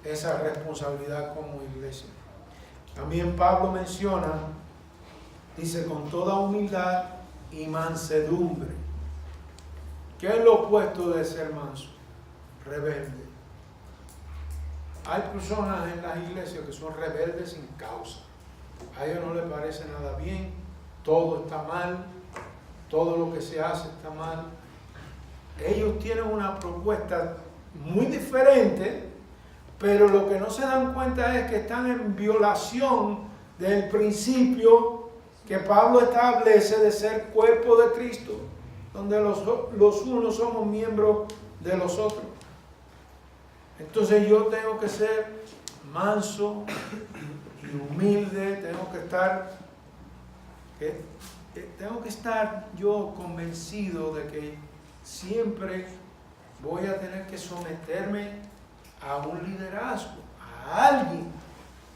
esa responsabilidad como iglesia. También Pablo menciona, dice, con toda humildad y mansedumbre. ¿Qué es lo opuesto de ser manso? Rebelde. Hay personas en las iglesias que son rebeldes sin causa. A ellos no les parece nada bien, todo está mal, todo lo que se hace está mal. Ellos tienen una propuesta muy diferente, pero lo que no se dan cuenta es que están en violación del principio que Pablo establece de ser cuerpo de Cristo, donde los unos somos miembros de los otros. Entonces yo tengo que ser manso y humilde, tengo que estar yo convencido de que siempre voy a tener que someterme a un liderazgo, a alguien.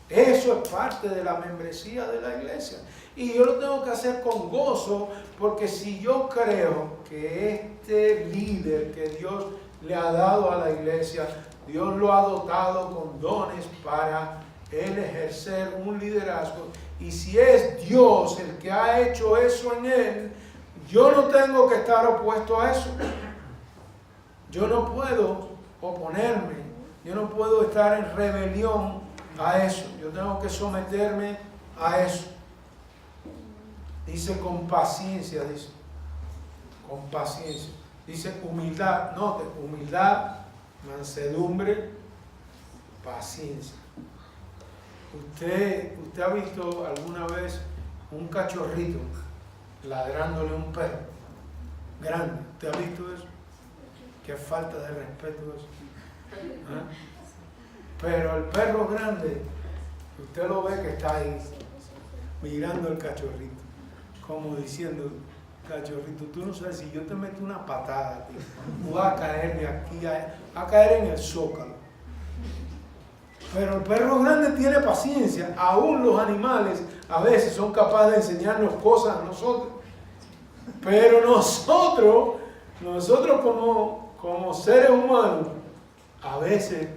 Eso es parte de la membresía de la iglesia. Y yo lo tengo que hacer con gozo, porque si yo creo que este líder que Dios le ha dado a la iglesia, Dios lo ha dotado con dones para él ejercer un liderazgo. Y si es Dios el que ha hecho eso en él, yo no tengo que estar opuesto a eso. Yo no puedo oponerme. Yo no puedo estar en rebelión a eso. Yo tengo que someterme a eso. Dice con paciencia, dice. Con paciencia. Dice humildad, note, humildad, mansedumbre, paciencia. ¿Usted ha visto alguna vez un cachorrito ladrándole a un perro grande? ¿Usted ha visto eso? Qué falta de respeto eso. ¿Ah? Pero el perro grande, usted lo ve que está ahí mirando al cachorrito, como diciendo: cachorrito, tú no sabes, si yo te meto una patada, tío, tú vas a caer de aquí a caer en el zócalo. Pero el perro grande tiene paciencia. Aún los animales a veces son capaces de enseñarnos cosas a nosotros. Pero nosotros como seres humanos, a veces,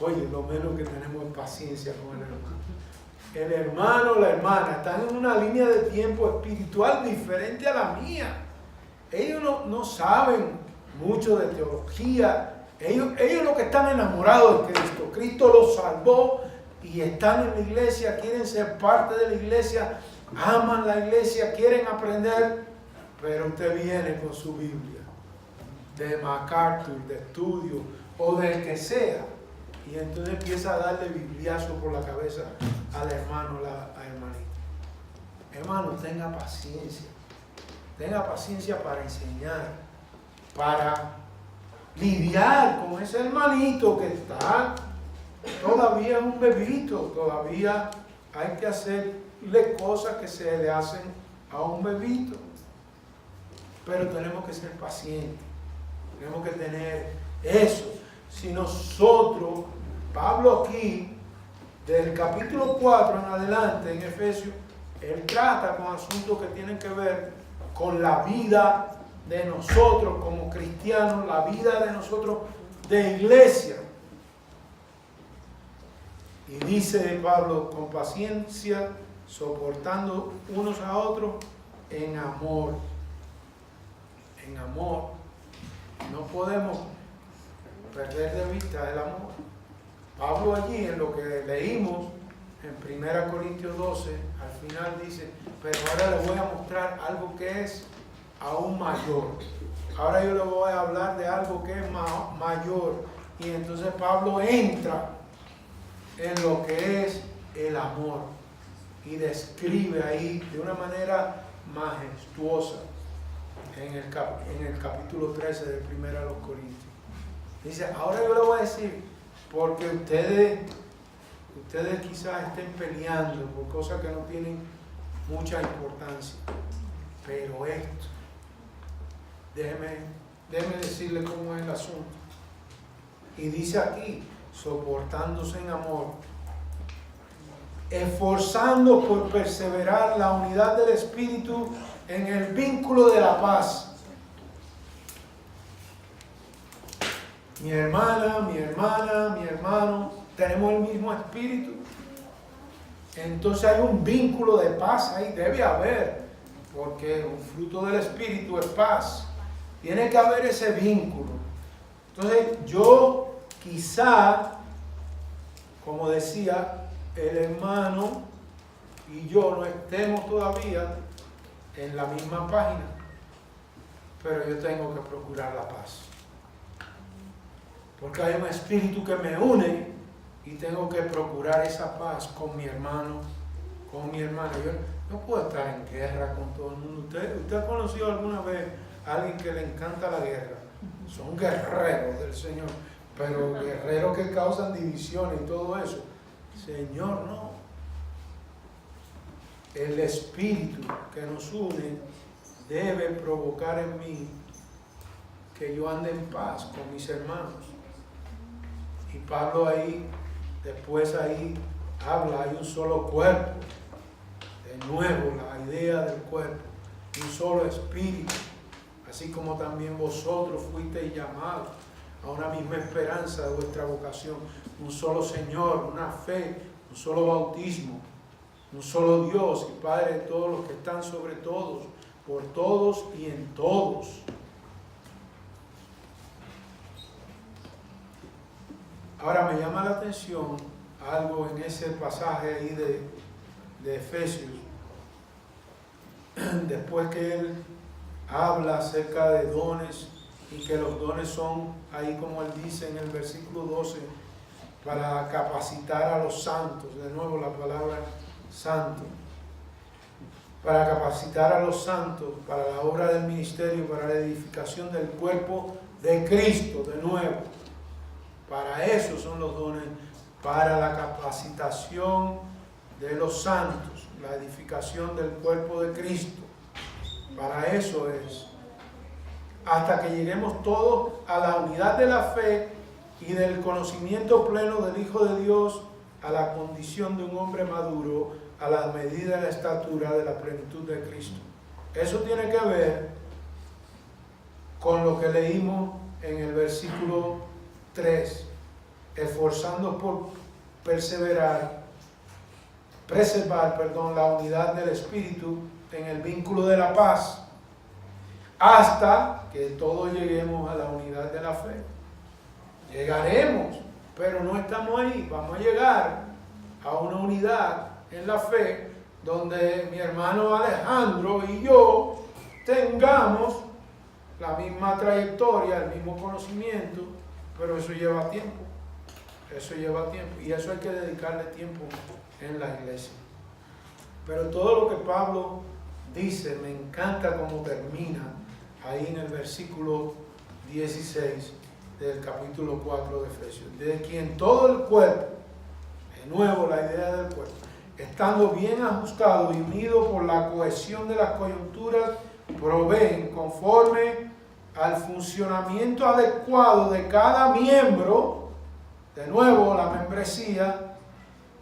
oye, lo menos que tenemos es paciencia con el hermano. El hermano o la hermana están en una línea de tiempo espiritual diferente a la mía. Ellos no saben mucho de teología. Ellos lo que están enamorados de Cristo. Cristo los salvó y están en la iglesia, quieren ser parte de la iglesia, aman la iglesia, quieren aprender. Pero usted viene con su Biblia, de MacArthur, de estudio o del que sea, y entonces empieza a darle bibliazo por la cabeza al hermano o la hermanita. Hermano, tenga paciencia para enseñar, para lidiar con ese hermanito que está todavía es un bebito, todavía hay que hacerle cosas que se le hacen a un bebito. Pero tenemos que ser pacientes, tenemos que tener eso. Si nosotros, Pablo aquí, del capítulo 4 en adelante en Efesios, él trata con asuntos que tienen que ver con la vida de nosotros como cristianos, la vida de nosotros de iglesia. Y dice Pablo, con paciencia, soportando unos a otros en amor. En amor. No podemos perder de vista el amor. Pablo allí, en lo que leímos en 1 Corintios 12, al final dice, pero ahora les voy a mostrar algo que es aún mayor. Ahora yo les voy a hablar de algo que es mayor. Y entonces Pablo entra en lo que es el amor y describe ahí de una manera majestuosa en el capítulo 13 de 1 Corintios. Dice, ahora yo les voy a decir, porque ustedes quizás estén peleando por cosas que no tienen mucha importancia, pero esto, déjeme decirle cómo es el asunto. Y dice aquí, soportándose en amor, esforzando por perseverar la unidad del Espíritu en el vínculo de la paz. Mi hermana, mi hermano, tenemos el mismo espíritu. Entonces hay un vínculo de paz ahí, debe haber, porque un fruto del Espíritu es paz. Tiene que haber ese vínculo. Entonces yo quizá, como decía, el hermano y yo no estemos todavía en la misma página, pero yo tengo que procurar la paz. Porque hay un espíritu que me une y tengo que procurar esa paz con mi hermano, con mi hermana. Yo no puedo estar en guerra con todo el mundo. ¿Usted ha conocido alguna vez a alguien que le encanta la guerra? Son guerreros del Señor, pero guerreros que causan divisiones y todo eso. Señor, no. El espíritu que nos une debe provocar en mí que yo ande en paz con mis hermanos. Y Pablo ahí, después ahí habla, hay un solo cuerpo. De nuevo, la idea del cuerpo, un solo espíritu. Así como también vosotros fuisteis llamados a una misma esperanza de vuestra vocación. Un solo Señor, una fe, un solo bautismo, un solo Dios y Padre de todos los que están sobre todos, por todos y en todos. Ahora me llama la atención algo en ese pasaje ahí de Efesios. Después que él habla acerca de dones y que los dones son, ahí como él dice en el versículo 12, para capacitar a los santos, de nuevo la palabra santo, para capacitar a los santos para la obra del ministerio, para la edificación del cuerpo de Cristo, de nuevo. Para eso son los dones, para la capacitación de los santos, la edificación del cuerpo de Cristo. Para eso es. Hasta que lleguemos todos a la unidad de la fe y del conocimiento pleno del Hijo de Dios, a la condición de un hombre maduro, a la medida de la estatura de la plenitud de Cristo. Eso tiene que ver con lo que leímos en el versículo 3, esforzando por preservar la unidad del Espíritu en el vínculo de la paz, hasta que todos lleguemos a la unidad de la fe. Llegaremos, pero no estamos ahí. Vamos a llegar a una unidad en la fe donde mi hermano Alejandro y yo tengamos la misma trayectoria, el mismo conocimiento, pero eso lleva tiempo. Eso lleva tiempo y eso hay que dedicarle tiempo en la iglesia. Pero todo lo que Pablo dice, me encanta cómo termina ahí en el versículo 16. del capítulo 4 de Efesios, de quien todo el cuerpo, de nuevo la idea del cuerpo, estando bien ajustado y unido por la cohesión de las coyunturas, proveen conforme al funcionamiento adecuado de cada miembro, de nuevo la membresía,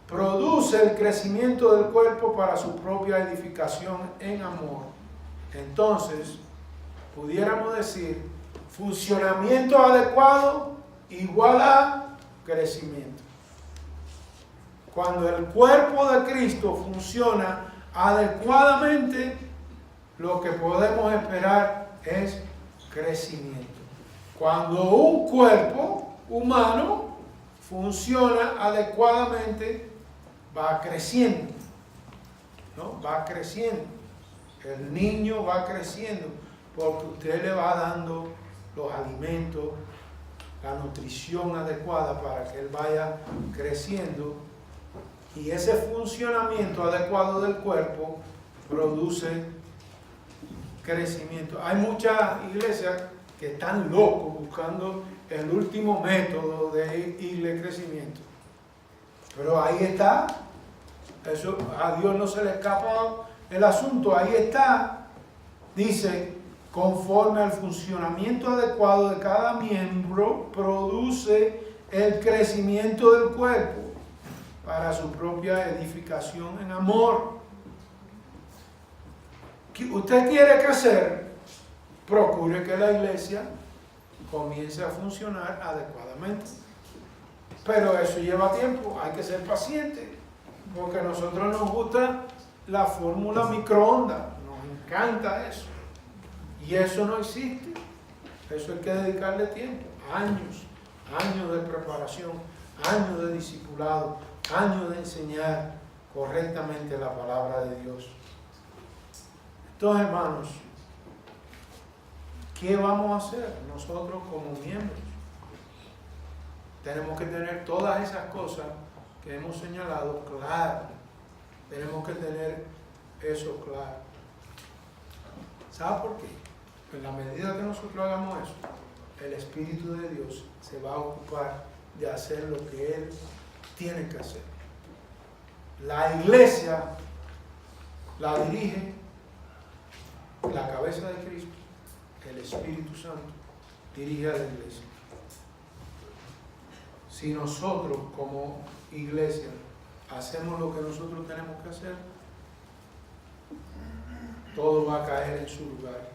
produce el crecimiento del cuerpo para su propia edificación en amor. Entonces, pudiéramos decir, funcionamiento adecuado igual a crecimiento. Cuando el cuerpo de Cristo funciona adecuadamente, lo que podemos esperar es crecimiento. Cuando un cuerpo humano funciona adecuadamente, va creciendo, ¿no? Va creciendo. El niño va creciendo porque usted le va dando los alimentos, la nutrición adecuada para que él vaya creciendo. Y ese funcionamiento adecuado del cuerpo produce crecimiento. Hay muchas iglesias que están locos buscando el último método de crecimiento. Pero ahí está. Eso a Dios no se le escapa el asunto. Ahí está. Dice, conforme al funcionamiento adecuado de cada miembro, produce el crecimiento del cuerpo para su propia edificación en amor. ¿Usted quiere crecer? Procure que la iglesia comience a funcionar adecuadamente. Pero eso lleva tiempo, hay que ser paciente, porque a nosotros nos gusta la fórmula microondas, nos encanta eso. Y eso no existe. Eso hay que dedicarle tiempo, años de preparación, años de discipulado, años de enseñar correctamente la palabra de Dios. Entonces, hermanos, ¿qué vamos a hacer nosotros como miembros? Tenemos que tener todas esas cosas que hemos señalado claras. Tenemos que tener eso claro. ¿Sabe por qué? En la medida que nosotros hagamos eso, el Espíritu de Dios se va a ocupar de hacer lo que Él tiene que hacer. La iglesia la dirige la cabeza de Cristo, el Espíritu Santo dirige a la iglesia. Si nosotros como iglesia hacemos lo que nosotros tenemos que hacer, todo va a caer en su lugar.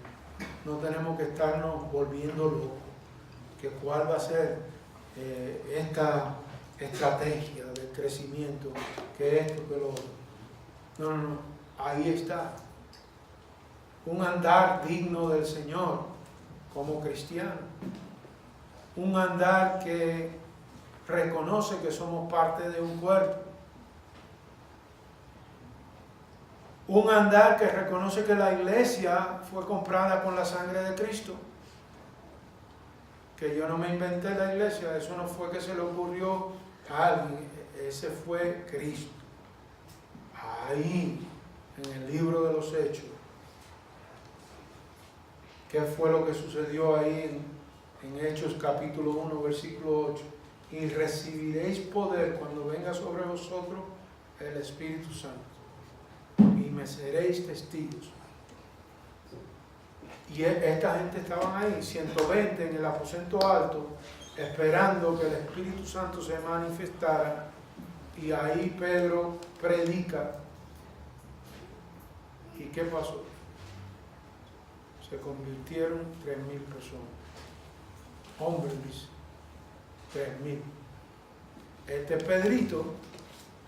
No tenemos que estarnos volviendo locos. Que cuál va a ser esta estrategia de crecimiento, que esto, que lo otro. No. Ahí está. Un andar digno del Señor como cristiano. Un andar que reconoce que somos parte de un cuerpo. Un andar que reconoce que la iglesia fue comprada con la sangre de Cristo. Que yo no me inventé la iglesia, eso no fue que se le ocurrió a alguien, ese fue Cristo. Ahí, en el libro de los Hechos. ¿Qué fue lo que sucedió ahí en Hechos capítulo 1, versículo 8? Y recibiréis poder cuando venga sobre vosotros el Espíritu Santo. Y me seréis testigos. Y esta gente estaban ahí, 120 en el aposento alto, esperando que el Espíritu Santo se manifestara. Y ahí Pedro predica. ¿Y qué pasó? Se convirtieron 3,000 personas. Hombres, dice. 3,000. Este Pedrito,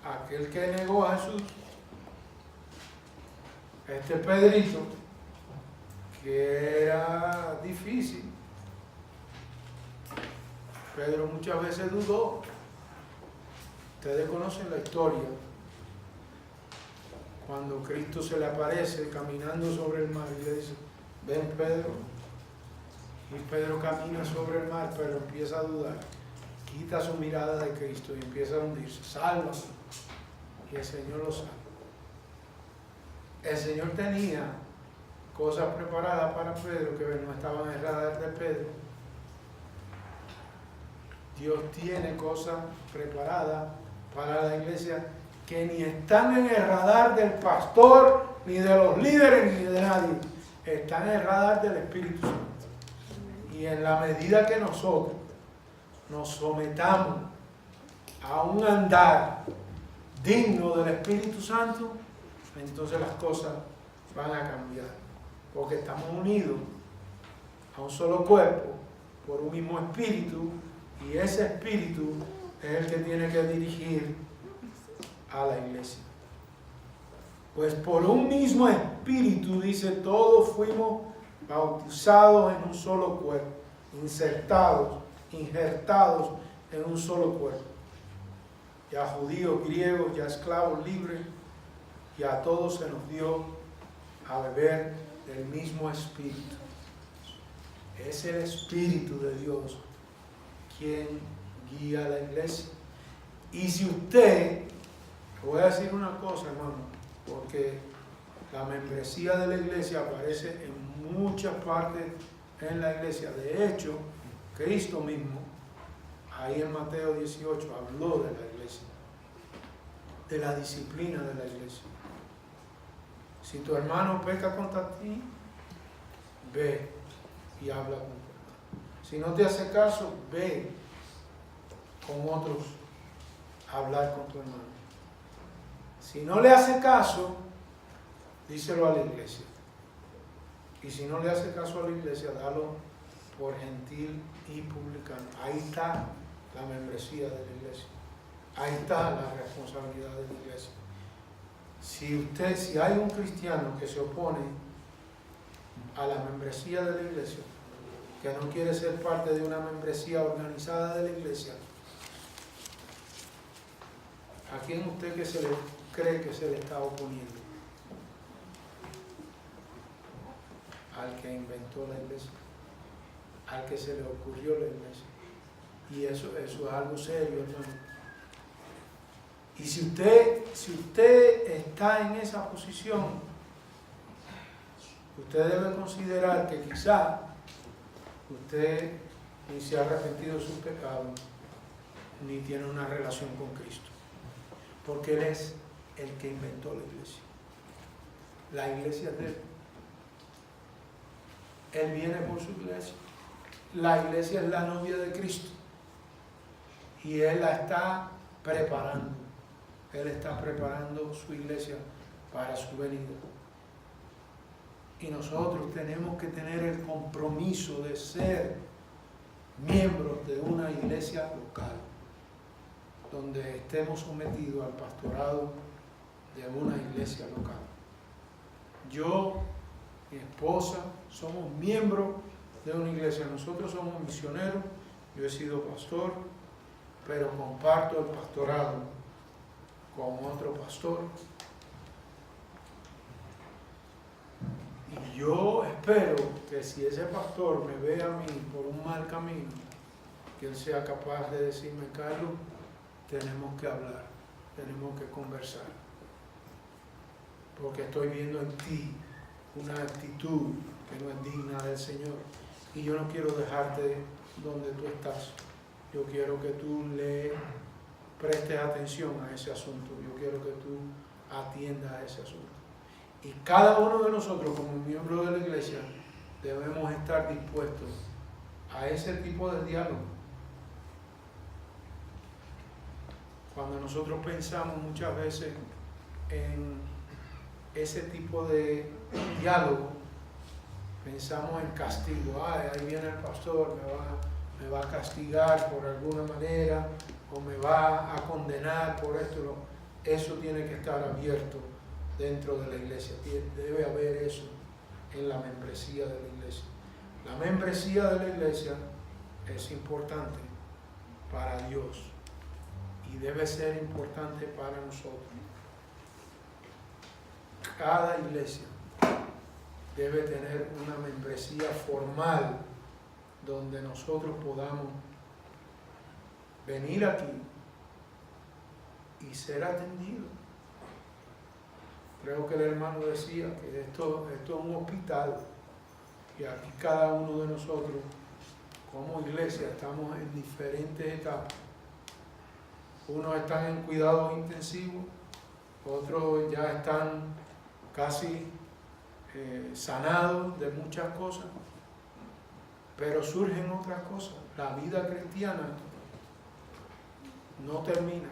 aquel que negó a Jesús, este Pedrito, que era difícil. Pedro muchas veces dudó. Ustedes conocen la historia. Cuando Cristo se le aparece caminando sobre el mar y le dice, ven Pedro. Y Pedro camina sobre el mar, pero empieza a dudar. Quita su mirada de Cristo y empieza a hundirse. Sálvame. Y el Señor lo salva. El Señor tenía cosas preparadas para Pedro que no estaban en el radar de Pedro. Dios tiene cosas preparadas para la iglesia que ni están en el radar del pastor, ni de los líderes, ni de nadie. Están en el radar del Espíritu Santo. Y en la medida que nosotros nos sometamos a un andar digno del Espíritu Santo, entonces las cosas van a cambiar. Porque estamos unidos a un solo cuerpo, por un mismo espíritu, y ese espíritu es el que tiene que dirigir a la iglesia. Pues por un mismo espíritu, dice, todos fuimos bautizados en un solo cuerpo, injertados en un solo cuerpo. Ya judíos, griegos, ya esclavos, libres, y a todos se nos dio a beber del mismo espíritu. Es el Espíritu de Dios quien guía a la iglesia. Y si usted, voy a decir una cosa, hermano, porque la membresía de la iglesia aparece en muchas partes en la iglesia. De hecho, Cristo mismo, ahí en Mateo 18, habló de la iglesia, de la disciplina de la iglesia. Si tu hermano peca contra ti, ve y habla con tu hermano. Si no te hace caso, ve con otros a hablar con tu hermano. Si no le hace caso, díselo a la iglesia. Y si no le hace caso a la iglesia, dalo por gentil y publicano. Ahí está la membresía de la iglesia. Ahí está la responsabilidad de la iglesia. Si hay un cristiano que se opone a la membresía de la iglesia, que no quiere ser parte de una membresía organizada de la iglesia, ¿a quién usted cree que se le está oponiendo? Al que inventó la iglesia, al que se le ocurrió la iglesia. Y eso es algo serio, hermano. Y si usted está en esa posición, usted debe considerar que quizá usted ni se ha arrepentido de sus pecados, ni tiene una relación con Cristo. Porque Él es el que inventó la iglesia. La iglesia es de Él. Él viene por su iglesia. La iglesia es la novia de Cristo. Y Él la está preparando. Él está preparando su iglesia para su venida. Y nosotros tenemos que tener el compromiso de ser miembros de una iglesia local, donde estemos sometidos al pastorado de una iglesia local. Yo, mi esposa, somos miembros de una iglesia. Nosotros somos misioneros, yo he sido pastor, pero comparto el pastorado con otro pastor. Y yo espero que si ese pastor me ve a mí por un mal camino, que él sea capaz de decirme: Carlos, tenemos que hablar, tenemos que conversar, porque estoy viendo en ti una actitud que no es digna del Señor, y yo no quiero dejarte donde tú estás. Yo quiero que tú le prestes atención a ese asunto, yo quiero que tú atiendas a ese asunto. Y cada uno de nosotros, como miembros de la iglesia, debemos estar dispuestos a ese tipo de diálogo. Cuando nosotros pensamos muchas veces en ese tipo de diálogo, pensamos en castigo. Ahí viene el pastor, me va a castigar por alguna manera, o me va a condenar por esto. Eso tiene que estar abierto dentro de la iglesia. Debe haber eso en la membresía de la iglesia. La membresía de la iglesia es importante para Dios y debe ser importante para nosotros. Cada iglesia debe tener una membresía formal donde nosotros podamos venir aquí y ser atendidos. Creo que el hermano decía que esto es un hospital, y aquí cada uno de nosotros como iglesia estamos en diferentes etapas. Unos están en cuidados intensivos, otros ya están casi sanados de muchas cosas, pero surgen otras cosas. La vida cristiana no termina.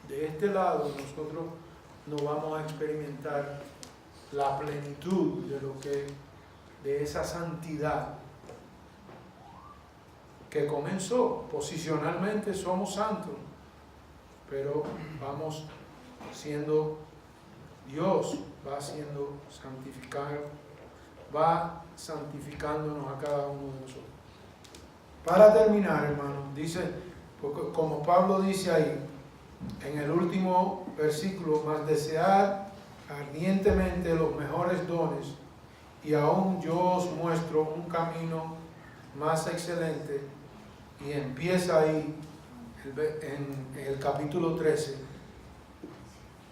De este lado nosotros no vamos a experimentar la plenitud de esa santidad que comenzó. Posicionalmente somos santos, pero vamos siendo, Dios va siendo santificado, va santificándonos a cada uno de nosotros. Para terminar, hermanos, dice, como Pablo dice ahí, en el último versículo, mas desead ardientemente los mejores dones, y aún yo os muestro un camino más excelente. Y empieza ahí en el capítulo 13.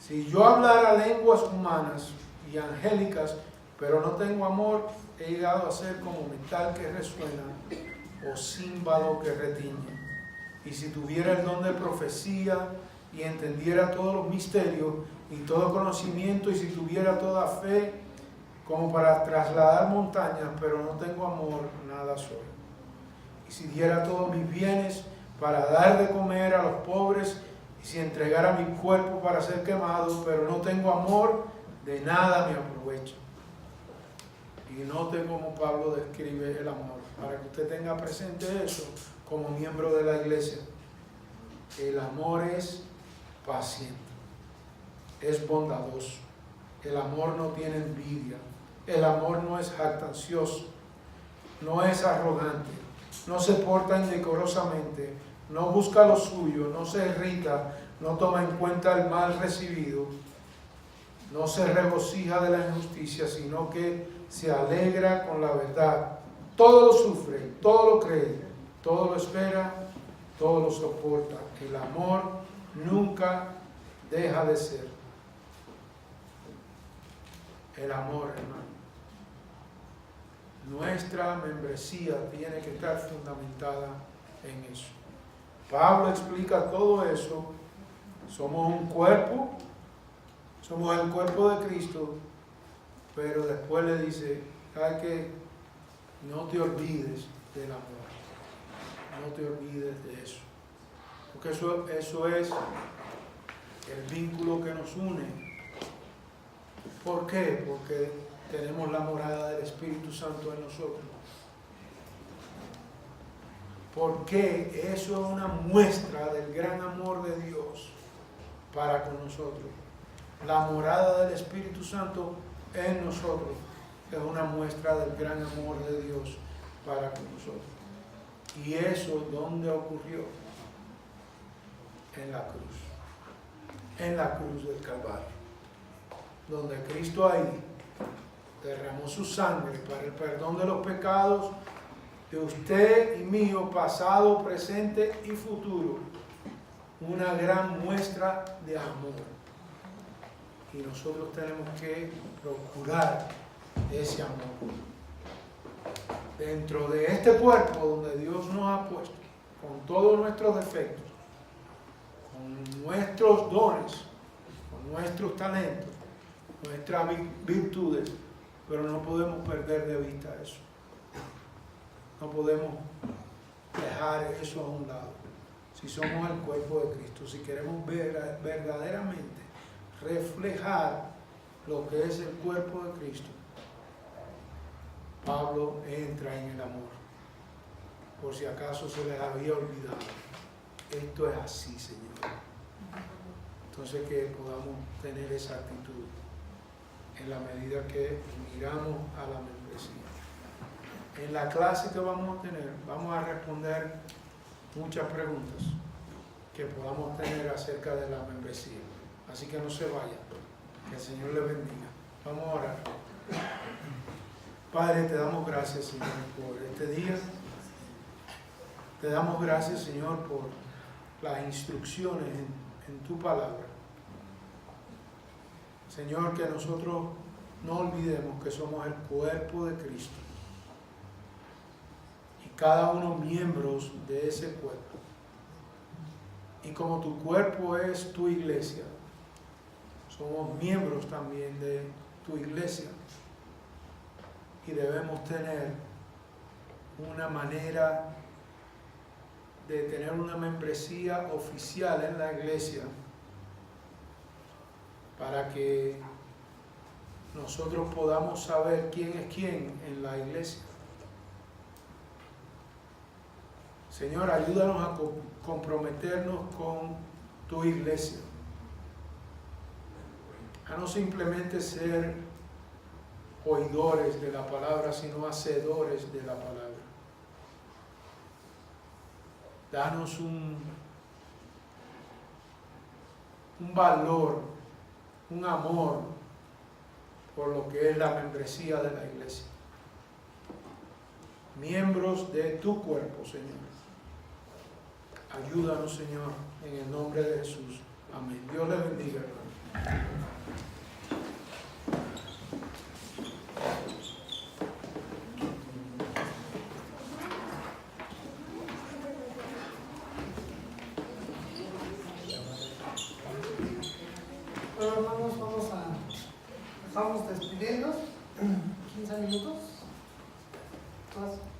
Si yo hablara lenguas humanas y angélicas, pero no tengo amor, he llegado a ser como metal que resuena o címbalo que retiñe. Y si tuviera el don de profecía y entendiera todos los misterios y todo conocimiento, y si tuviera toda fe como para trasladar montañas, pero no tengo amor, nada soy. Y si diera todos mis bienes para dar de comer a los pobres, y si entregara mi cuerpo para ser quemado, pero no tengo amor, de nada me aprovecha. Y note cómo Pablo describe el amor, para que usted tenga presente eso como miembro de la iglesia. El amor es paciente, es bondadoso, el amor no tiene envidia, el amor no es jactancioso, no es arrogante, no se porta indecorosamente, no busca lo suyo, no se irrita, no toma en cuenta el mal recibido, no se regocija de la injusticia, sino que se alegra con la verdad. Todo lo sufre, todo lo cree, todo lo espera, todo lo soporta. El amor nunca deja de ser. El amor, hermano. Nuestra membresía tiene que estar fundamentada en eso. Pablo explica todo eso. Somos un cuerpo, somos el cuerpo de Cristo, pero después le dice, hay que no te olvides del amor, no te olvides de eso, porque eso es el vínculo que nos une. ¿Por qué? Porque tenemos la morada del Espíritu Santo en nosotros. Porque eso es una muestra del gran amor de Dios para con nosotros. La morada del Espíritu Santo en nosotros es una muestra del gran amor de Dios para con nosotros. ¿Y eso dónde ocurrió? En la cruz. En la cruz del Calvario. Donde Cristo ahí derramó su sangre para el perdón de los pecados de usted y mío, pasado, presente y futuro. Una gran muestra de amor. Y nosotros tenemos que procurar ese amor. Dentro de este cuerpo donde Dios nos ha puesto, con todos nuestros defectos, con nuestros dones, con nuestros talentos, nuestras virtudes, pero no podemos perder de vista eso. No podemos dejar eso a un lado. Si somos el cuerpo de Cristo, si queremos verdaderamente reflejar lo que es el cuerpo de Cristo, Pablo entra en el amor. Por si acaso se les había olvidado. Esto es así, Señor. Entonces que podamos tener esa actitud en la medida que miramos a la membresía. En la clase que vamos a tener, vamos a responder muchas preguntas que podamos tener acerca de la membresía. Así que no se vayan. Que el Señor les bendiga. Vamos a orar. Padre, te damos gracias, Señor, por este día. Te damos gracias, Señor, por las instrucciones en tu palabra. Señor, que nosotros no olvidemos que somos el cuerpo de Cristo. cada uno miembros de ese cuerpo. Y como tu cuerpo es tu iglesia, somos miembros también de tu iglesia. Y debemos tener una manera de tener una membresía oficial en la iglesia para que nosotros podamos saber quién es quién en la iglesia. Señor, ayúdanos a comprometernos con tu iglesia, a no simplemente ser oidores de la palabra, sino hacedores de la palabra. Danos un valor, un amor por lo que es la membresía de la iglesia. Miembros de tu cuerpo, Señor. Ayúdanos, Señor, en el nombre de Jesús. Amén. Dios les bendiga, hermano. Bueno, hermanos, estamos despidiendo. 15 minutos. Más.